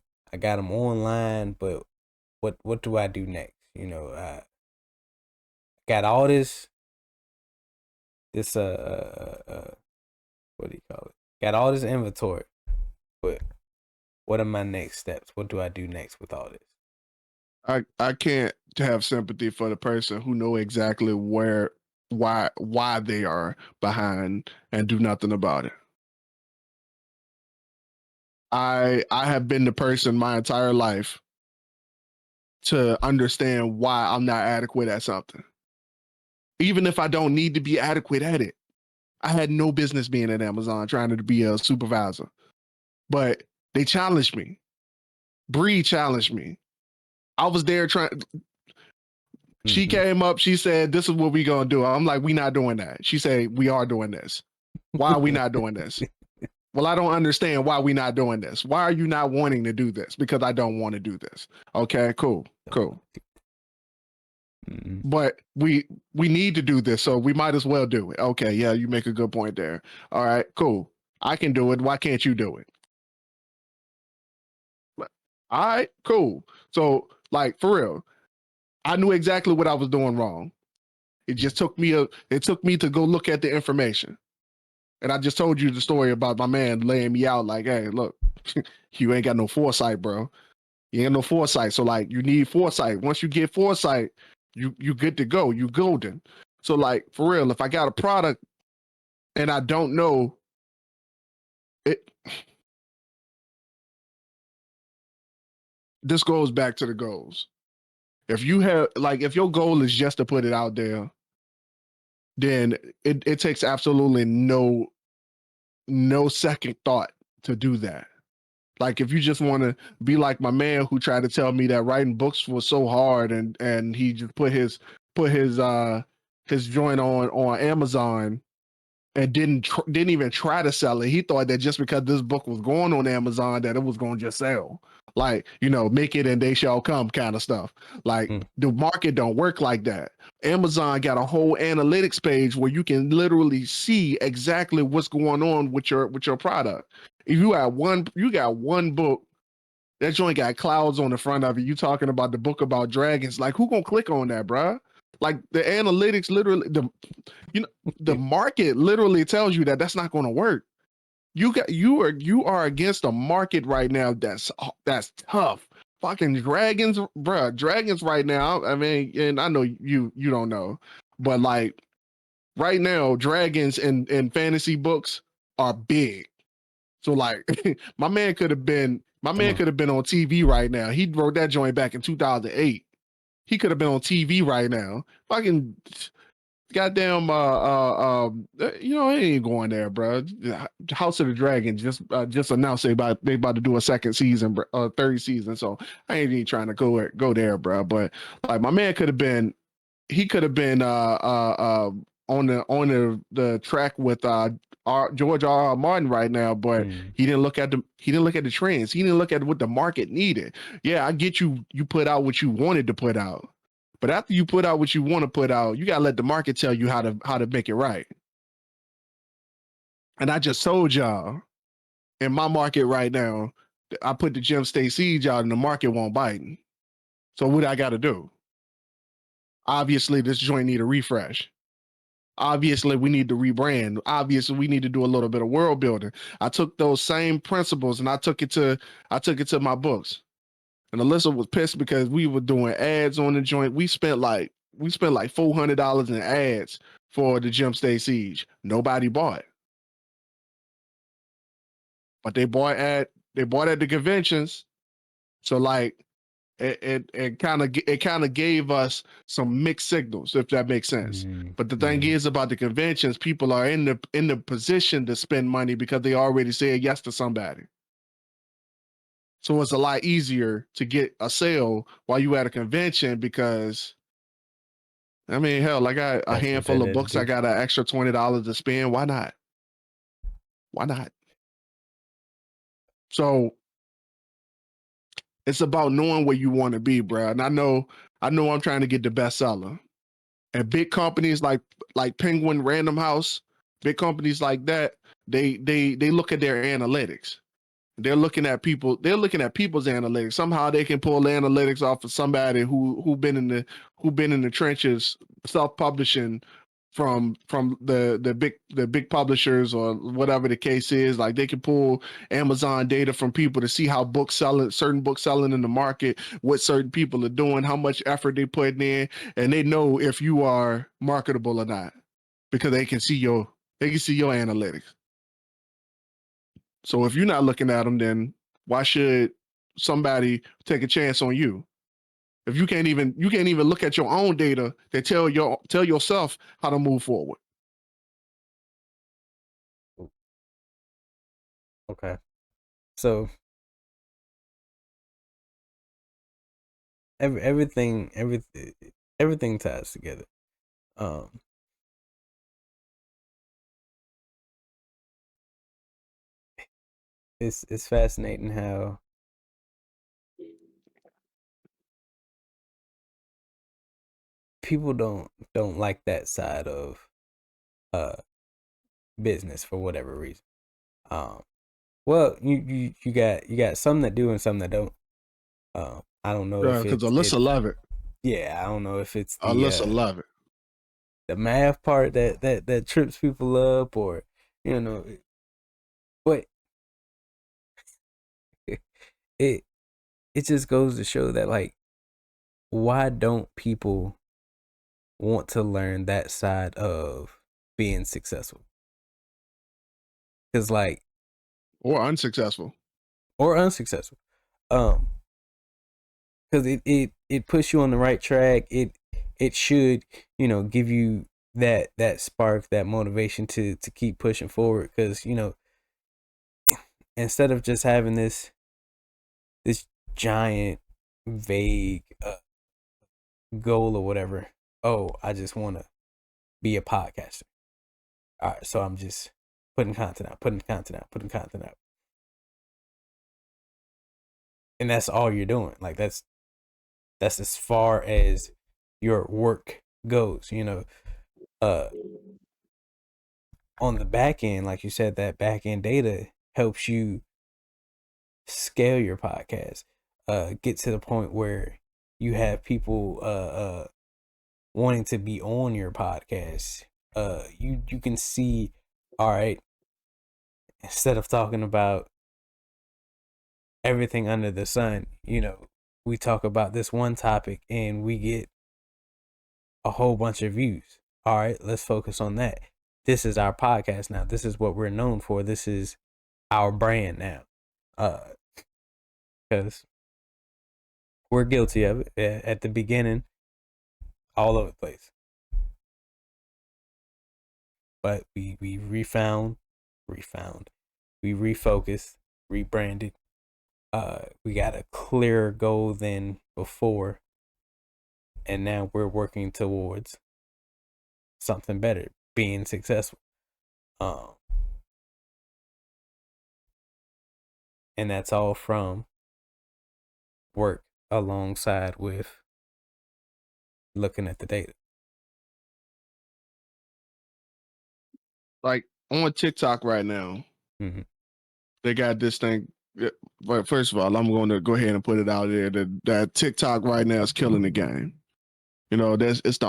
[SPEAKER 3] online. But what do I do next? Got all this what do you call it? Got all this inventory, but what are my next steps? What do I do next with all this?
[SPEAKER 1] I can't have sympathy for the person who know exactly why they are behind and do nothing about it. I have been the person my entire life to understand why I'm not adequate at something. Even if I don't need to be adequate at it. I had no business being at Amazon trying to be a supervisor. But they challenged me. Bree challenged me. I was there trying. She came up, she said, "This is what we gonna do." I'm like, "We not doing that." She said, "We are doing this." Why are we not doing this? Well, I don't understand why we not doing this. Why are you not wanting to do this? Because I don't want to do this. Okay, cool. But we need to do this, so we might as well do it. Okay, yeah, you make a good point there. All right, cool. I can do it. Why can't you do it? All right, cool. So, like, for real, I knew exactly what I was doing wrong. It just took me to go look at the information. And I just told you the story about my man laying me out like, hey, look, you ain't got no foresight, bro. You ain't no foresight. So like you need foresight. Once you get foresight, you good to go. You golden. So like for real, if I got a product and I don't know it, this goes back to the goals. If you have like if your goal is just to put it out there, then it takes absolutely no second thought to do that. Like if you just want to be like my man who tried to tell me that writing books was so hard and he just put his joint on Amazon and didn't even try to sell it. He thought that just because this book was going on Amazon that it was going to just sell. Like, make it and they shall come kind of stuff. Like the market don't work like that. Amazon got a whole analytics page where you can literally see exactly what's going on with your product. If you got one book, that joint got clouds on the front of it. You talking about the book about dragons. Like who gonna click on that, bruh? Like the analytics literally the market literally tells you that that's not going to work. You are against a market right now that's tough. Fucking dragons, bruh. Dragons right now. I mean, and I know you don't know, but like right now, dragons in fantasy books are big. So like, my man could have been on TV right now. He wrote that joint back in 2008. He could have been on TV right now. Fucking goddamn he ain't going there, bro. House of the Dragon just announced they about to do a second season, third season. So I ain't even trying to go there, bro. But like my man could have been on the track with George R. R. Martin right now, but he didn't look at the trends. He didn't look at what the market needed. Yeah, I get you put out what you wanted to put out. But after you put out what you want to put out, you gotta let the market tell you how to make it right. And I just told y'all in my market right now, I put the Gem State Siege out and the market won't bite. So what I gotta do? Obviously, this joint need a refresh. Obviously, we need to rebrand. Obviously, we need to do a little bit of world building. I took those same principles and I took it to my books. And Alyssa was pissed because we were doing ads on the joint. We spent like $400 in ads for the Gem State Siege. Nobody bought. But they bought at the conventions. So like it kind of gave us some mixed signals, if that makes sense. But the thing is about the conventions, people are in the position to spend money because they already said yes to somebody. So it's a lot easier to get a sale while you at a convention because I mean, hell, I got a
[SPEAKER 3] That's what
[SPEAKER 1] handful
[SPEAKER 3] that
[SPEAKER 1] of
[SPEAKER 3] is,
[SPEAKER 1] books. I
[SPEAKER 3] dude.
[SPEAKER 1] got an extra $20 to spend. Why not? Why not? So it's about knowing where you want to be, bro. And I know I'm trying to get the bestseller. And big companies like Penguin Random House, big companies like that, they look at their analytics. They're looking at people's analytics. Somehow they can pull the analytics off of somebody who been in the trenches self-publishing from the big publishers or whatever the case is. Like they can pull Amazon data from people to see how certain books selling in the market, what certain people are doing, how much effort they putting in, and they know if you are marketable or not because they can see your analytics. So if you're not looking at them, then why should somebody take a chance on you? If you can't even look at your own data that tell yourself how to move forward.
[SPEAKER 3] Okay. So everything ties together. Um, it's fascinating how people don't like that side of uh business for whatever reason. Um, well, you got some that do and some that don't. I don't know if
[SPEAKER 1] Because Alyssa
[SPEAKER 3] it's
[SPEAKER 1] love it.
[SPEAKER 3] yeah, I don't know if it's
[SPEAKER 1] Alyssa love it.
[SPEAKER 3] the math part that trips people up, or you know, but it it just goes to show that, like, why don't people want to learn that side of being successful? Because, like,
[SPEAKER 1] Or unsuccessful.
[SPEAKER 3] or unsuccessful, um, because it puts you on the right track. It should, give you that spark, that motivation to keep pushing forward. Because instead of just having this giant vague goal or whatever. Oh, I just want to be a podcaster. All right, so I'm just putting content out, putting content out, putting content out, and that's all you're doing. Like that's as far as your work goes. Uh, on the back end, like you said, that back end data helps you scale your podcast. Get to the point where you have people wanting to be on your podcast. You can see, all right, instead of talking about everything under the sun, we talk about this one topic and we get a whole bunch of views. All right, let's focus on that. This is our podcast now. This is what we're known for. This is our brand now. Because we're guilty of it at the beginning, all over the place. But we refound, we refocused, rebranded. We got a clearer goal than before, and now we're working towards something better, being successful. And that's all from work alongside with looking at the data.
[SPEAKER 1] Like on TikTok right now,
[SPEAKER 3] Mm-hmm.
[SPEAKER 1] they got this thing. But first of all, I'm going to go ahead and put it out there that TikTok right now is killing the game. It's the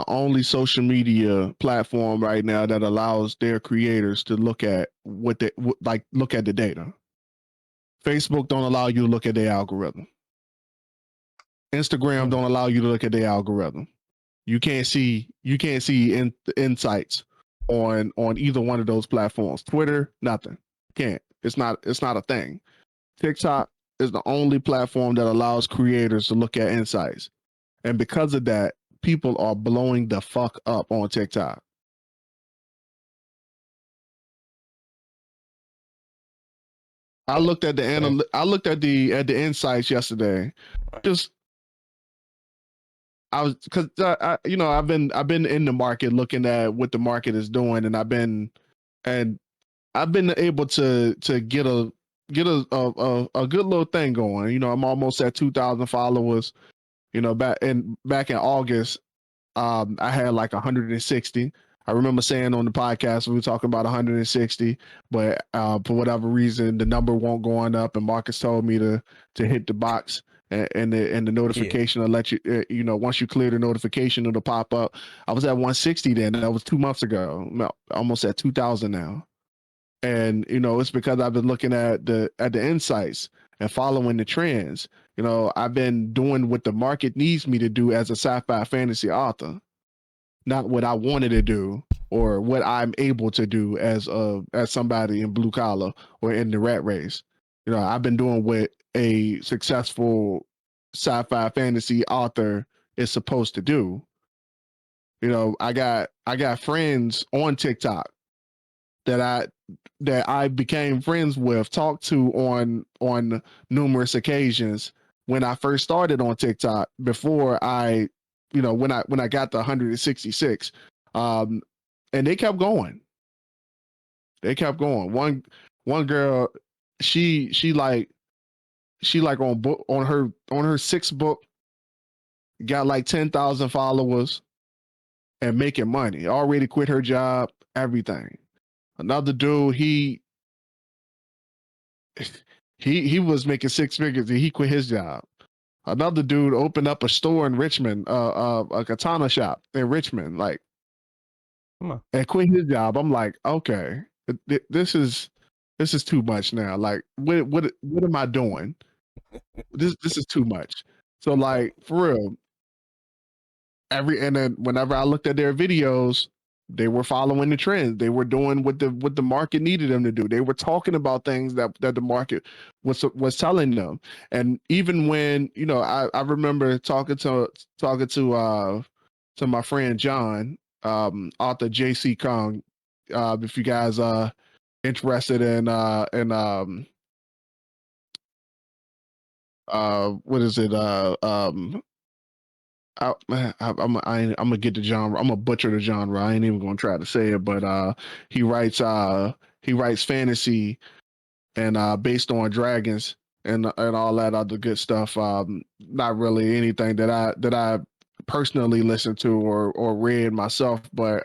[SPEAKER 1] only social media platform right now that allows their creators to look at look at the data. Facebook don't allow you to look at their algorithm. Instagram don't allow you to look at their algorithm. You can't see insights on either one of those platforms. Twitter, nothing. Can't. It's not a thing. TikTok, is the only platform that allows creators to look at insights. And because of that, people are blowing the fuck up on TikTok. I looked at I looked at the insights yesterday. Just I was because I've been in the market looking at what the market is doing, and I've been able to get a good little thing going. You know, I'm almost at 2,000 followers. You know, back in August, I had like 160. I remember saying on the podcast we were talking about 160, but for whatever reason the number won't go on up, and Marcus told me to hit the box, and the notification will let you once you clear the notification it'll pop up. I was at 160 then. That was 2 months ago. I'm almost at 2,000 now, and it's because I've been looking at the insights and following the trends. I've been doing what the market needs me to do as a sci-fi fantasy author, not what I wanted to do or what I'm able to do as somebody in blue collar or in the rat race. I've been doing what a successful sci-fi fantasy author is supposed to do. I got friends on TikTok that I became friends with, talked to on numerous occasions when I first started on TikTok, before when I got the 166. And they kept going. They kept going. One girl, she like on her sixth book, got like 10,000 followers and making money. Already quit her job, everything. Another dude, he was making six figures and he quit his job. Another dude opened up a store in Richmond, a katana shop in Richmond, like, and quit his job. I'm like, okay, this is too much now. Like, what am I doing? This is too much. So like, for real, and then whenever I looked at their videos, they were following the trends. They were doing what the market needed them to do. They were talking about things that the market was telling them. And even when I remember talking to my friend John, author JC Kong. If you guys are interested in what is it I'm gonna get the genre. I'm gonna butcher the genre. I ain't even gonna try to say it, but he writes fantasy and based on dragons and all that other good stuff. Not really anything that I personally listened to or read myself, but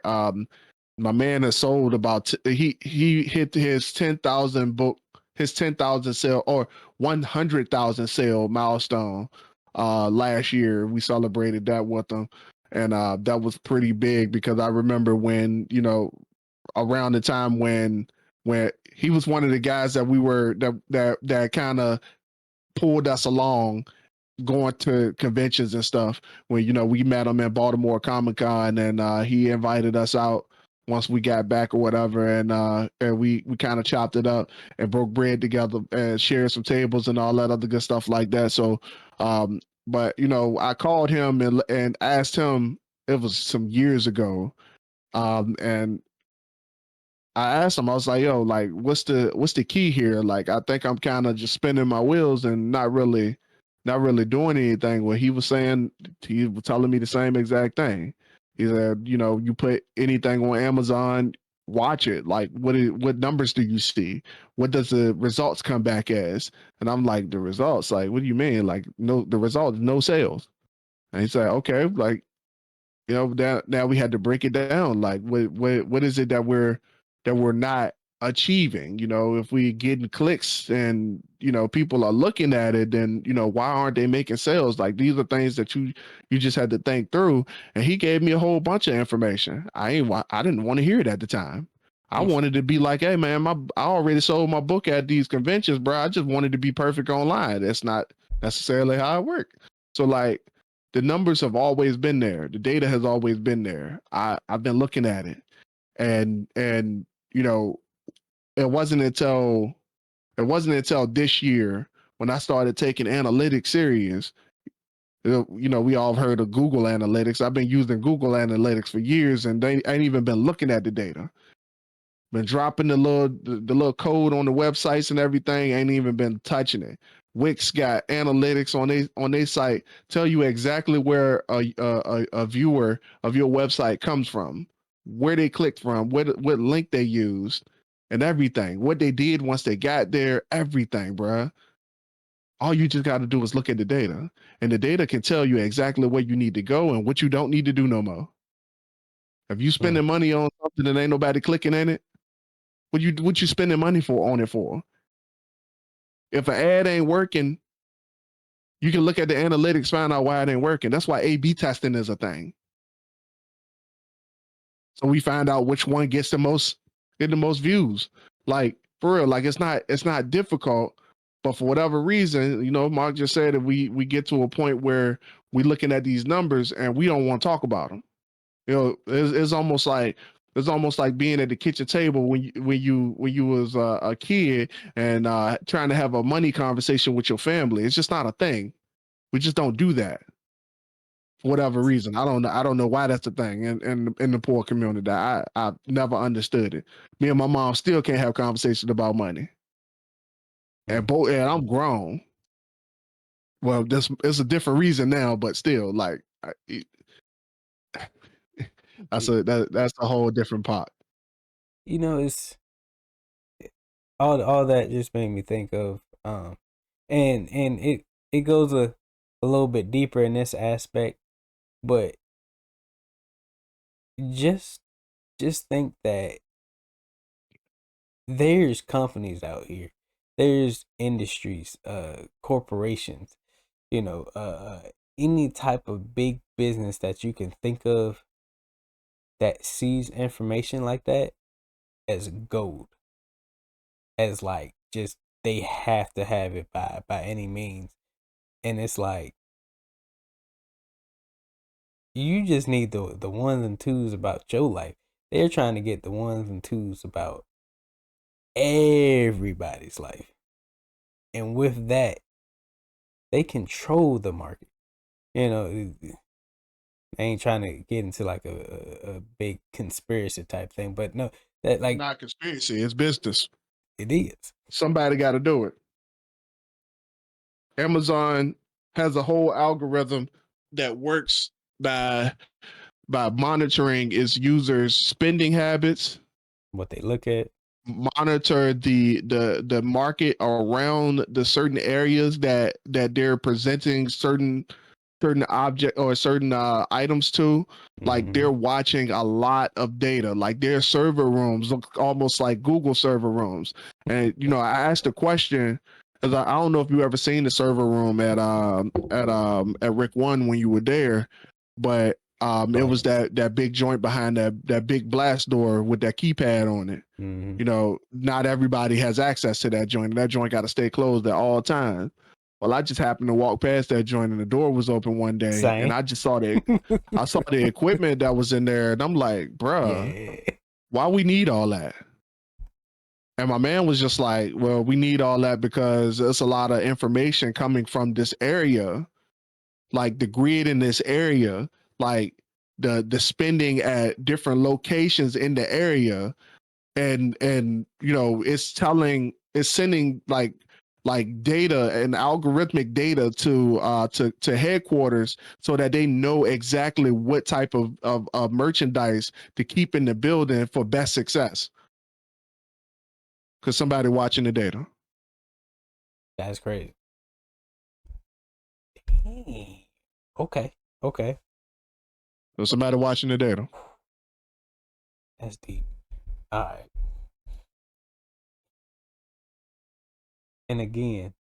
[SPEAKER 1] my man has sold about he hit his 10,000 sale or 100,000 sale milestone last year. We celebrated that with him, and that was pretty big because I remember when around the time when he was one of the guys that we were that kind of pulled us along going to conventions and stuff. When we met him in Baltimore Comic Con, and he invited us out once we got back or whatever, and we kind of chopped it up and broke bread together and shared some tables and all that other good stuff like that. So but I called him and asked him, it was some years ago, and I asked him, I was like, yo, like, what's the key here? Like, I think I'm kind of just spinning my wheels and not really doing anything. What he was saying, he was telling me the same exact thing. He said, you put anything on Amazon, watch it. Like, what numbers do you see? What does the results come back as? And I'm like, the results? Like, what do you mean? Like, no, the results, no sales. And he said, okay, like, now we had to break it down. Like, what is it that we're not achieving? If we getting clicks and people are looking at it, then why aren't they making sales? Like, these are things that you just had to think through. And he gave me a whole bunch of information. I didn't want to hear it at the time. I wanted to be like, hey man, I already sold my book at these conventions, bro. I just wanted to be perfect online. That's not necessarily how it worked. So like, the numbers have always been there. The data has always been there. I've been looking at it, and it wasn't until this year when I started taking analytics serious. We all heard of Google Analytics. I've been using Google Analytics for years, and they ain't even been looking at the data. Been dropping the little code on the websites and everything. Ain't even been touching it. Wix got analytics on their site, tell you exactly where a viewer of your website comes from, where they clicked from, what link they used, and everything. What they did once they got there, everything, bruh. All you just got to do is look at the data, and the data can tell you exactly where you need to go and what you don't need to do no more. If you spending money on something and ain't nobody clicking in it, what you spending money for on it for? If an ad ain't working, you can look at the analytics, find out why it ain't working. That's why A/B testing is a thing. So we find out which one gets the most views. Like for real, like it's not difficult, but for whatever reason, Mark just said if we get to a point where we looking at these numbers and we don't want to talk about them. It's almost like being at the kitchen table when you was a kid and trying to have a money conversation with your family. It's just not a thing. We just don't do that for whatever reason. I don't know why that's a thing in the poor community. I never understood it. Me and my mom still can't have conversations about money. And I'm grown. Well, this it's a different reason now, but still, like that's a whole different pot.
[SPEAKER 3] It's all that just made me think of and it goes a little bit deeper in this aspect, but just think that there's companies out here, there's industries, corporations, any type of big business that you can think of that sees information like that as gold, as like just they have to have it by any means. And it's like you just need the ones and twos about your life. They're trying to get the ones and twos about everybody's life. And with that, they control the market. They ain't trying to get into like a big conspiracy type thing, but no, that like
[SPEAKER 1] Not conspiracy, it's business.
[SPEAKER 3] it is.
[SPEAKER 1] Somebody got to do it. Amazon has a whole algorithm that works by monitoring its users' spending habits,
[SPEAKER 3] What they look at.
[SPEAKER 1] monitor the market around the certain areas that they're presenting certain object or certain items to. Like they're watching a lot of data. Like their server rooms look almost like Google server rooms. And I asked a question because I don't know if you ever seen the server room at Rick One when you were there, but it was that big joint behind that big blast door with that keypad on it. Not everybody has access to that joint. That joint got to stay closed at all times. Well, I just happened to walk past that joint and the door was open one day.
[SPEAKER 3] Same.
[SPEAKER 1] And I just saw the equipment that was in there, and I'm like, bruh, why we need all that? And my man was just like, well, we need all that because there's a lot of information coming from this area, like the grid in this area, like the spending at different locations in the area, and it's sending like data and algorithmic data to headquarters so that they know exactly what type of merchandise to keep in the building for best success. Because somebody watching the data.
[SPEAKER 3] That's crazy. Okay.
[SPEAKER 1] So somebody watching the data.
[SPEAKER 3] That's deep. All right. And again,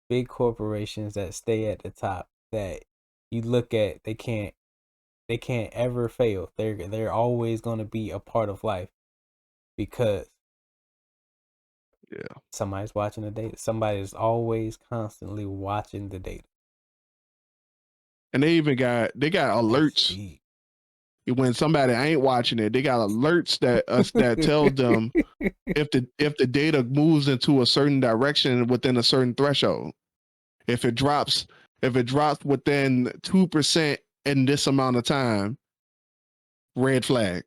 [SPEAKER 3] big corporations that stay at the top that you look at, they can't ever fail. They're always going to be a part of life because somebody's watching the data. Somebody's always constantly watching the data.
[SPEAKER 1] And they got alerts. when somebody ain't watching it, they got alerts that tells them if the data moves into a certain direction within a certain threshold. If it drops within 2% in this amount of time, red flag.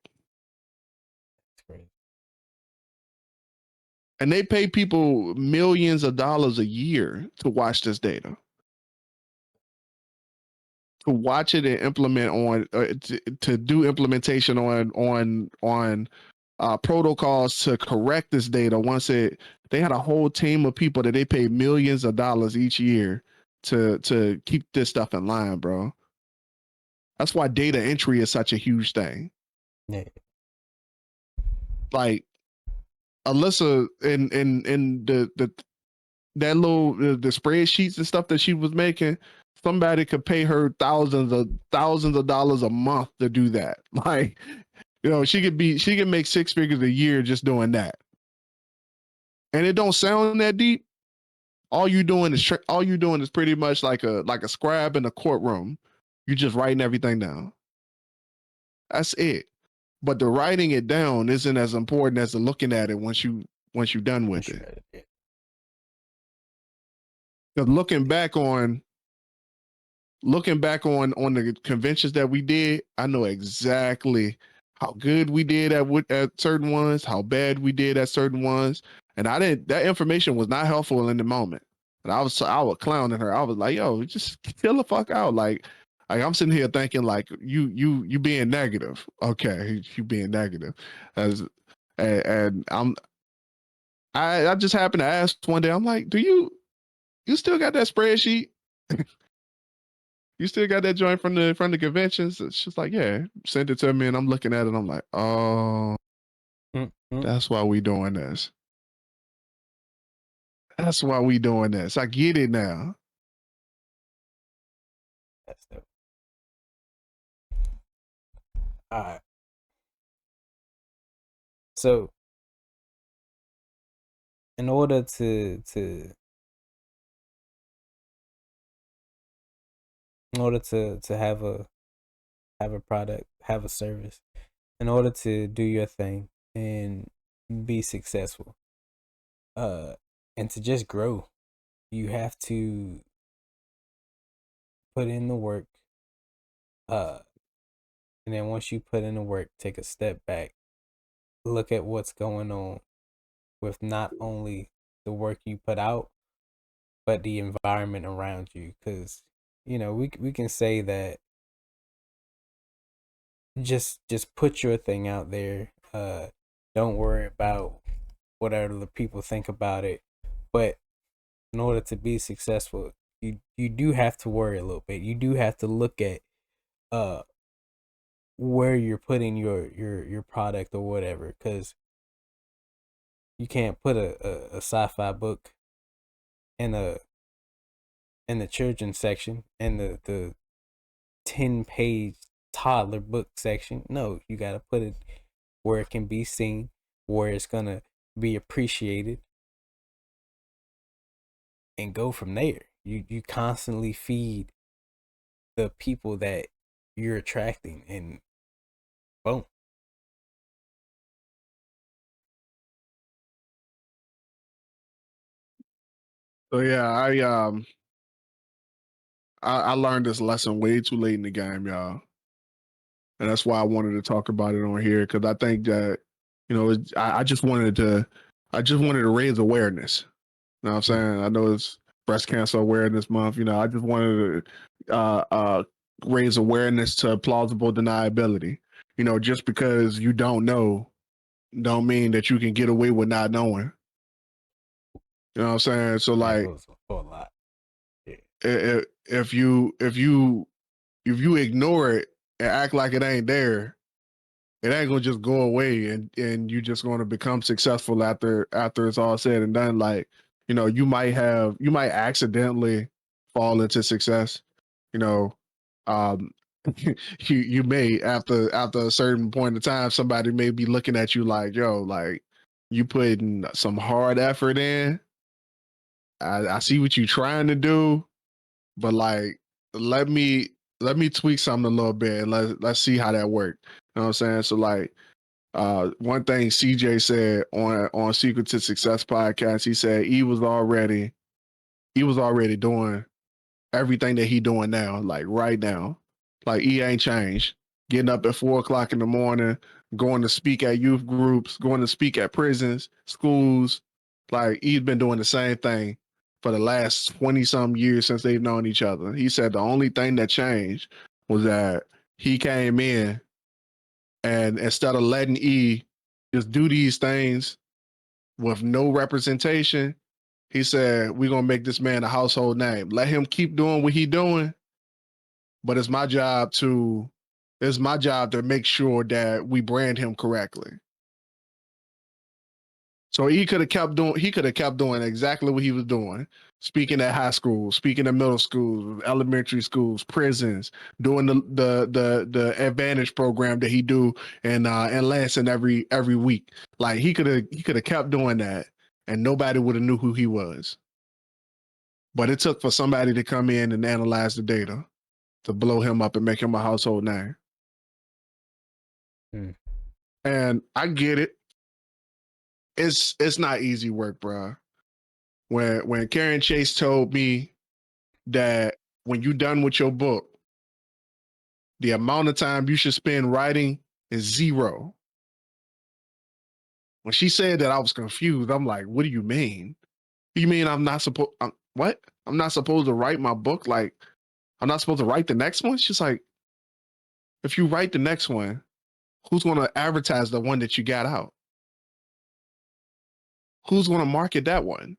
[SPEAKER 1] And they pay people millions of dollars a year to watch this data, to watch it and implement on to do implementation on protocols to correct this data. They had a whole team of people that they pay millions of dollars each year to keep this stuff in line, bro. That's why data entry is such a huge thing.
[SPEAKER 3] Yeah.
[SPEAKER 1] Like Alyssa in the that little the spreadsheets and stuff that she was making, somebody could pay her thousands of dollars a month to do that. Like, she could make 6 figures a year just doing that. And it don't sound that deep. All you doing is pretty much like a scribe in a courtroom. You just writing everything down. That's it. But the writing it down isn't as important as the looking at it once you're done with it. Because looking back on the conventions that we did, I know exactly how good we did at certain ones, how bad we did at certain ones, and that information was not helpful in the moment. And I was clowning her. I was like, "Yo, just chill the fuck out." Like I'm sitting here thinking like you being negative. Okay, you being negative, and I just happened to ask one day. I'm like, "Do you still got that spreadsheet?" You still got that joint from the conventions? She's like, yeah, send it to me, and I'm looking at it. I'm like, oh, that's why we doing this. That's why we doing this. I get it now.
[SPEAKER 3] That's dope. All right. So, in order to have a product, have a service, in order to do your thing and be successful, and to just grow, you have to put in the work, and then once you put in the work, take a step back, look at what's going on with not only the work you put out, but the environment around you. Because we can say that just put your thing out there. Don't worry about what other people think about it. But in order to be successful, you do have to worry a little bit. You do have to look at where you're putting your product or whatever, because you can't put a sci-fi book in the children's section and the 10-page toddler book section. No, you got to put it where it can be seen, where it's gonna be appreciated, and go from there. You constantly feed the people that you're attracting, and boom.
[SPEAKER 1] So yeah, I learned this lesson way too late in the game, y'all, and that's why I wanted to talk about it on here, because I think that I just wanted to raise awareness. You know what I'm saying? I know it's Breast Cancer Awareness Month. I just wanted to raise awareness to plausible deniability. Just because you don't know, don't mean that you can get away with not knowing. You know what I'm saying? So like,
[SPEAKER 3] That goes for a lot. Yeah.
[SPEAKER 1] if you ignore it and act like it ain't there, it ain't gonna just go away, and you just gonna become successful after it's all said and done. Like, you might accidentally fall into success. You know, um, you may after a certain point in time, somebody may be looking at you like, yo, like you putting some hard effort in. I see what you trying to do, but like, let me let me tweak something a little bit and let's see how that worked. You know what I'm saying? So like one thing CJ said on Secret to Success podcast, he said he was already doing everything that he doing now, like right now. Like he ain't changed. Getting up at 4 o'clock in the morning, going to speak at youth groups, going to speak at prisons, schools. Like he's been doing the same thing for the last 20 some years since they've known each other. He said the only thing that changed was that he came in and instead of letting E just do these things with no representation, he said, we're gonna make this man a household name. Let him keep doing what he doing, but it's my job to make sure that we brand him correctly. So he could have kept doing exactly what he was doing. Speaking at high schools, speaking at middle schools, elementary schools, prisons, doing the advantage program that he do in Lansing every week. Like he could have kept doing that and nobody would have knew who he was. But it took for somebody to come in and analyze the data to blow him up and make him a household name. And I get it. It's not easy work, bro. When Karen Chase told me that when you done with your book, the amount of time you should spend writing is 0. When she said that, I was confused. I'm like, what do you mean? You mean I'm not supposed? What? I'm not supposed to write my book? Like, I'm not supposed to write the next one? She's like, if you write the next one, who's going to advertise the one that you got out? Who's going to market that one?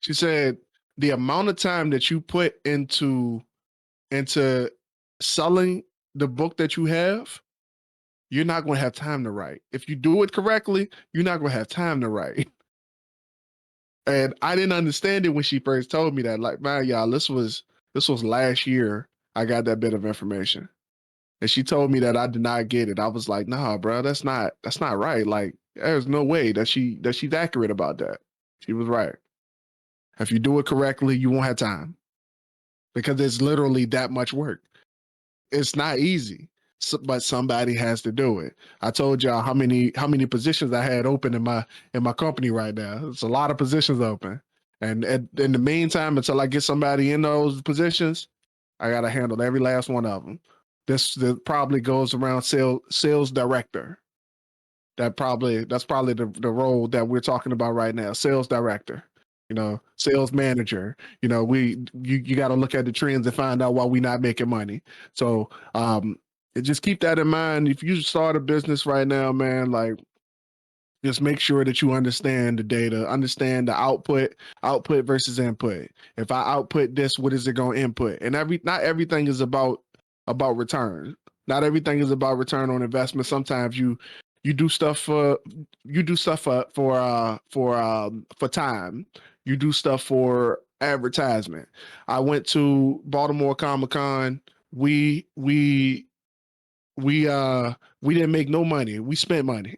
[SPEAKER 1] She said, the amount of time that you put into selling the book that you have, you're not going to have time to write. If you do it correctly, you're not going to have time to write. And I didn't understand it when she first told me that. Like, man, y'all, this was last year. I got that bit of information, and she told me that I did not get it. I was like, nah, bro, that's not right. Like, there's no way that she's accurate about that. She was right. If you do it correctly, you won't have time because it's literally that much work. It's not easy, but somebody has to do it. I told y'all how many positions I had open in my company right now. It's a lot of positions open, and in the meantime, until I get somebody in those positions, I got to handle every last one of them. This probably goes around sales director. That's probably the role that we're talking about right now. Sales director, sales manager. You got to look at the trends and find out why we're not making money. So just keep that in mind. If you start a business right now, man, like just make sure that you understand the data, understand the output versus input. If I output this, what is it going to input? And not everything is about return. Not everything is about return on investment. Sometimes you do stuff for time. You do stuff for advertisement. I went to Baltimore Comic-Con. We didn't make no money. We spent money.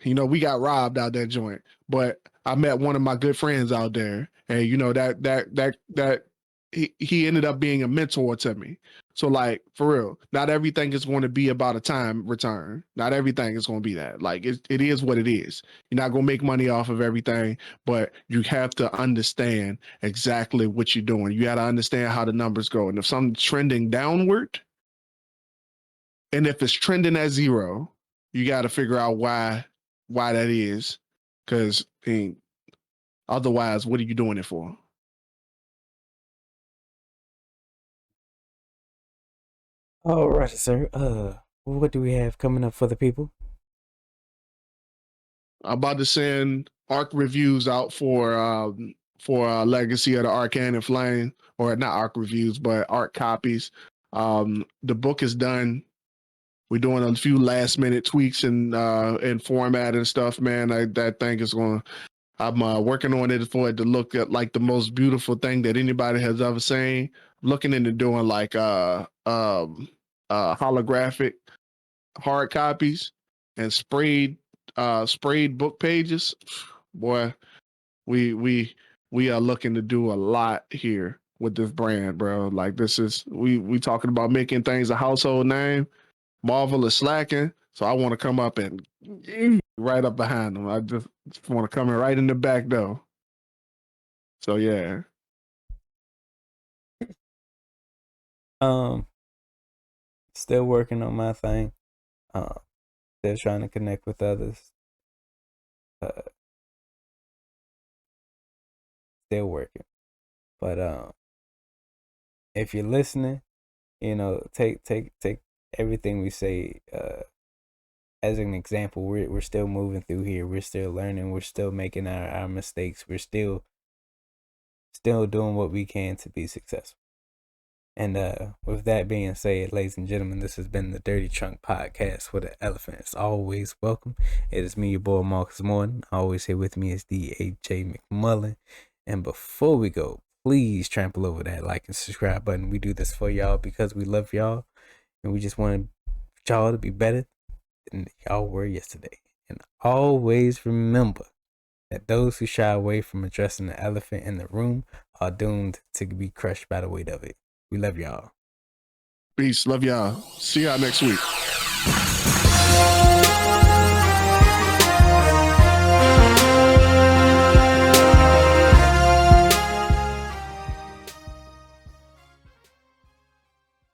[SPEAKER 1] We got robbed out that joint. But I met one of my good friends out there, and that he ended up being a mentor to me. So like for real, not everything is going to be about a time return. Not everything is going to be that. Like it is what it is. You're not going to make money off of everything, but you have to understand exactly what you're doing. You got to understand how the numbers go. And if something's trending downward, and if it's trending at 0, you got to figure out why that is. Because otherwise, what are you doing it for?
[SPEAKER 3] All right, sir. What do we have coming up for the people?
[SPEAKER 1] I'm about to send ARC reviews out for Legacy of the Arcane and Flame, or not ARC reviews, but ARC copies. The book is done. We're doing a few last minute tweaks in format and stuff, man. That thing is going. I'm working on it for it to look at like the most beautiful thing that anybody has ever seen. Looking into doing like holographic hard copies and sprayed book pages. Boy, we are looking to do a lot here. with this brand, bro. Like this is we talking about making things a household name. Marvel is slacking, so I want to come up and right up behind them. I just want to come in right in the back though. So yeah,
[SPEAKER 3] Um, still working on my thing. Still trying to connect with others. Still working. But if you're listening, take everything we say as an example. We're still moving through here. We're still learning. We're still making our mistakes. We're still doing what we can to be successful. And with that being said, ladies and gentlemen, this has been the Dirty Trunk Podcast where the elephant is always welcome. It is me, your boy Marcus Morton. Always here with me is D.A.J. McMullen. And before we go, please trample over that like and subscribe button. We do this for y'all because we love y'all. And we just want y'all to be better than y'all were yesterday. And always remember that those who shy away from addressing the elephant in the room are doomed to be crushed by the weight of it. We love y'all.
[SPEAKER 1] peace, love y'all. See y'all next week.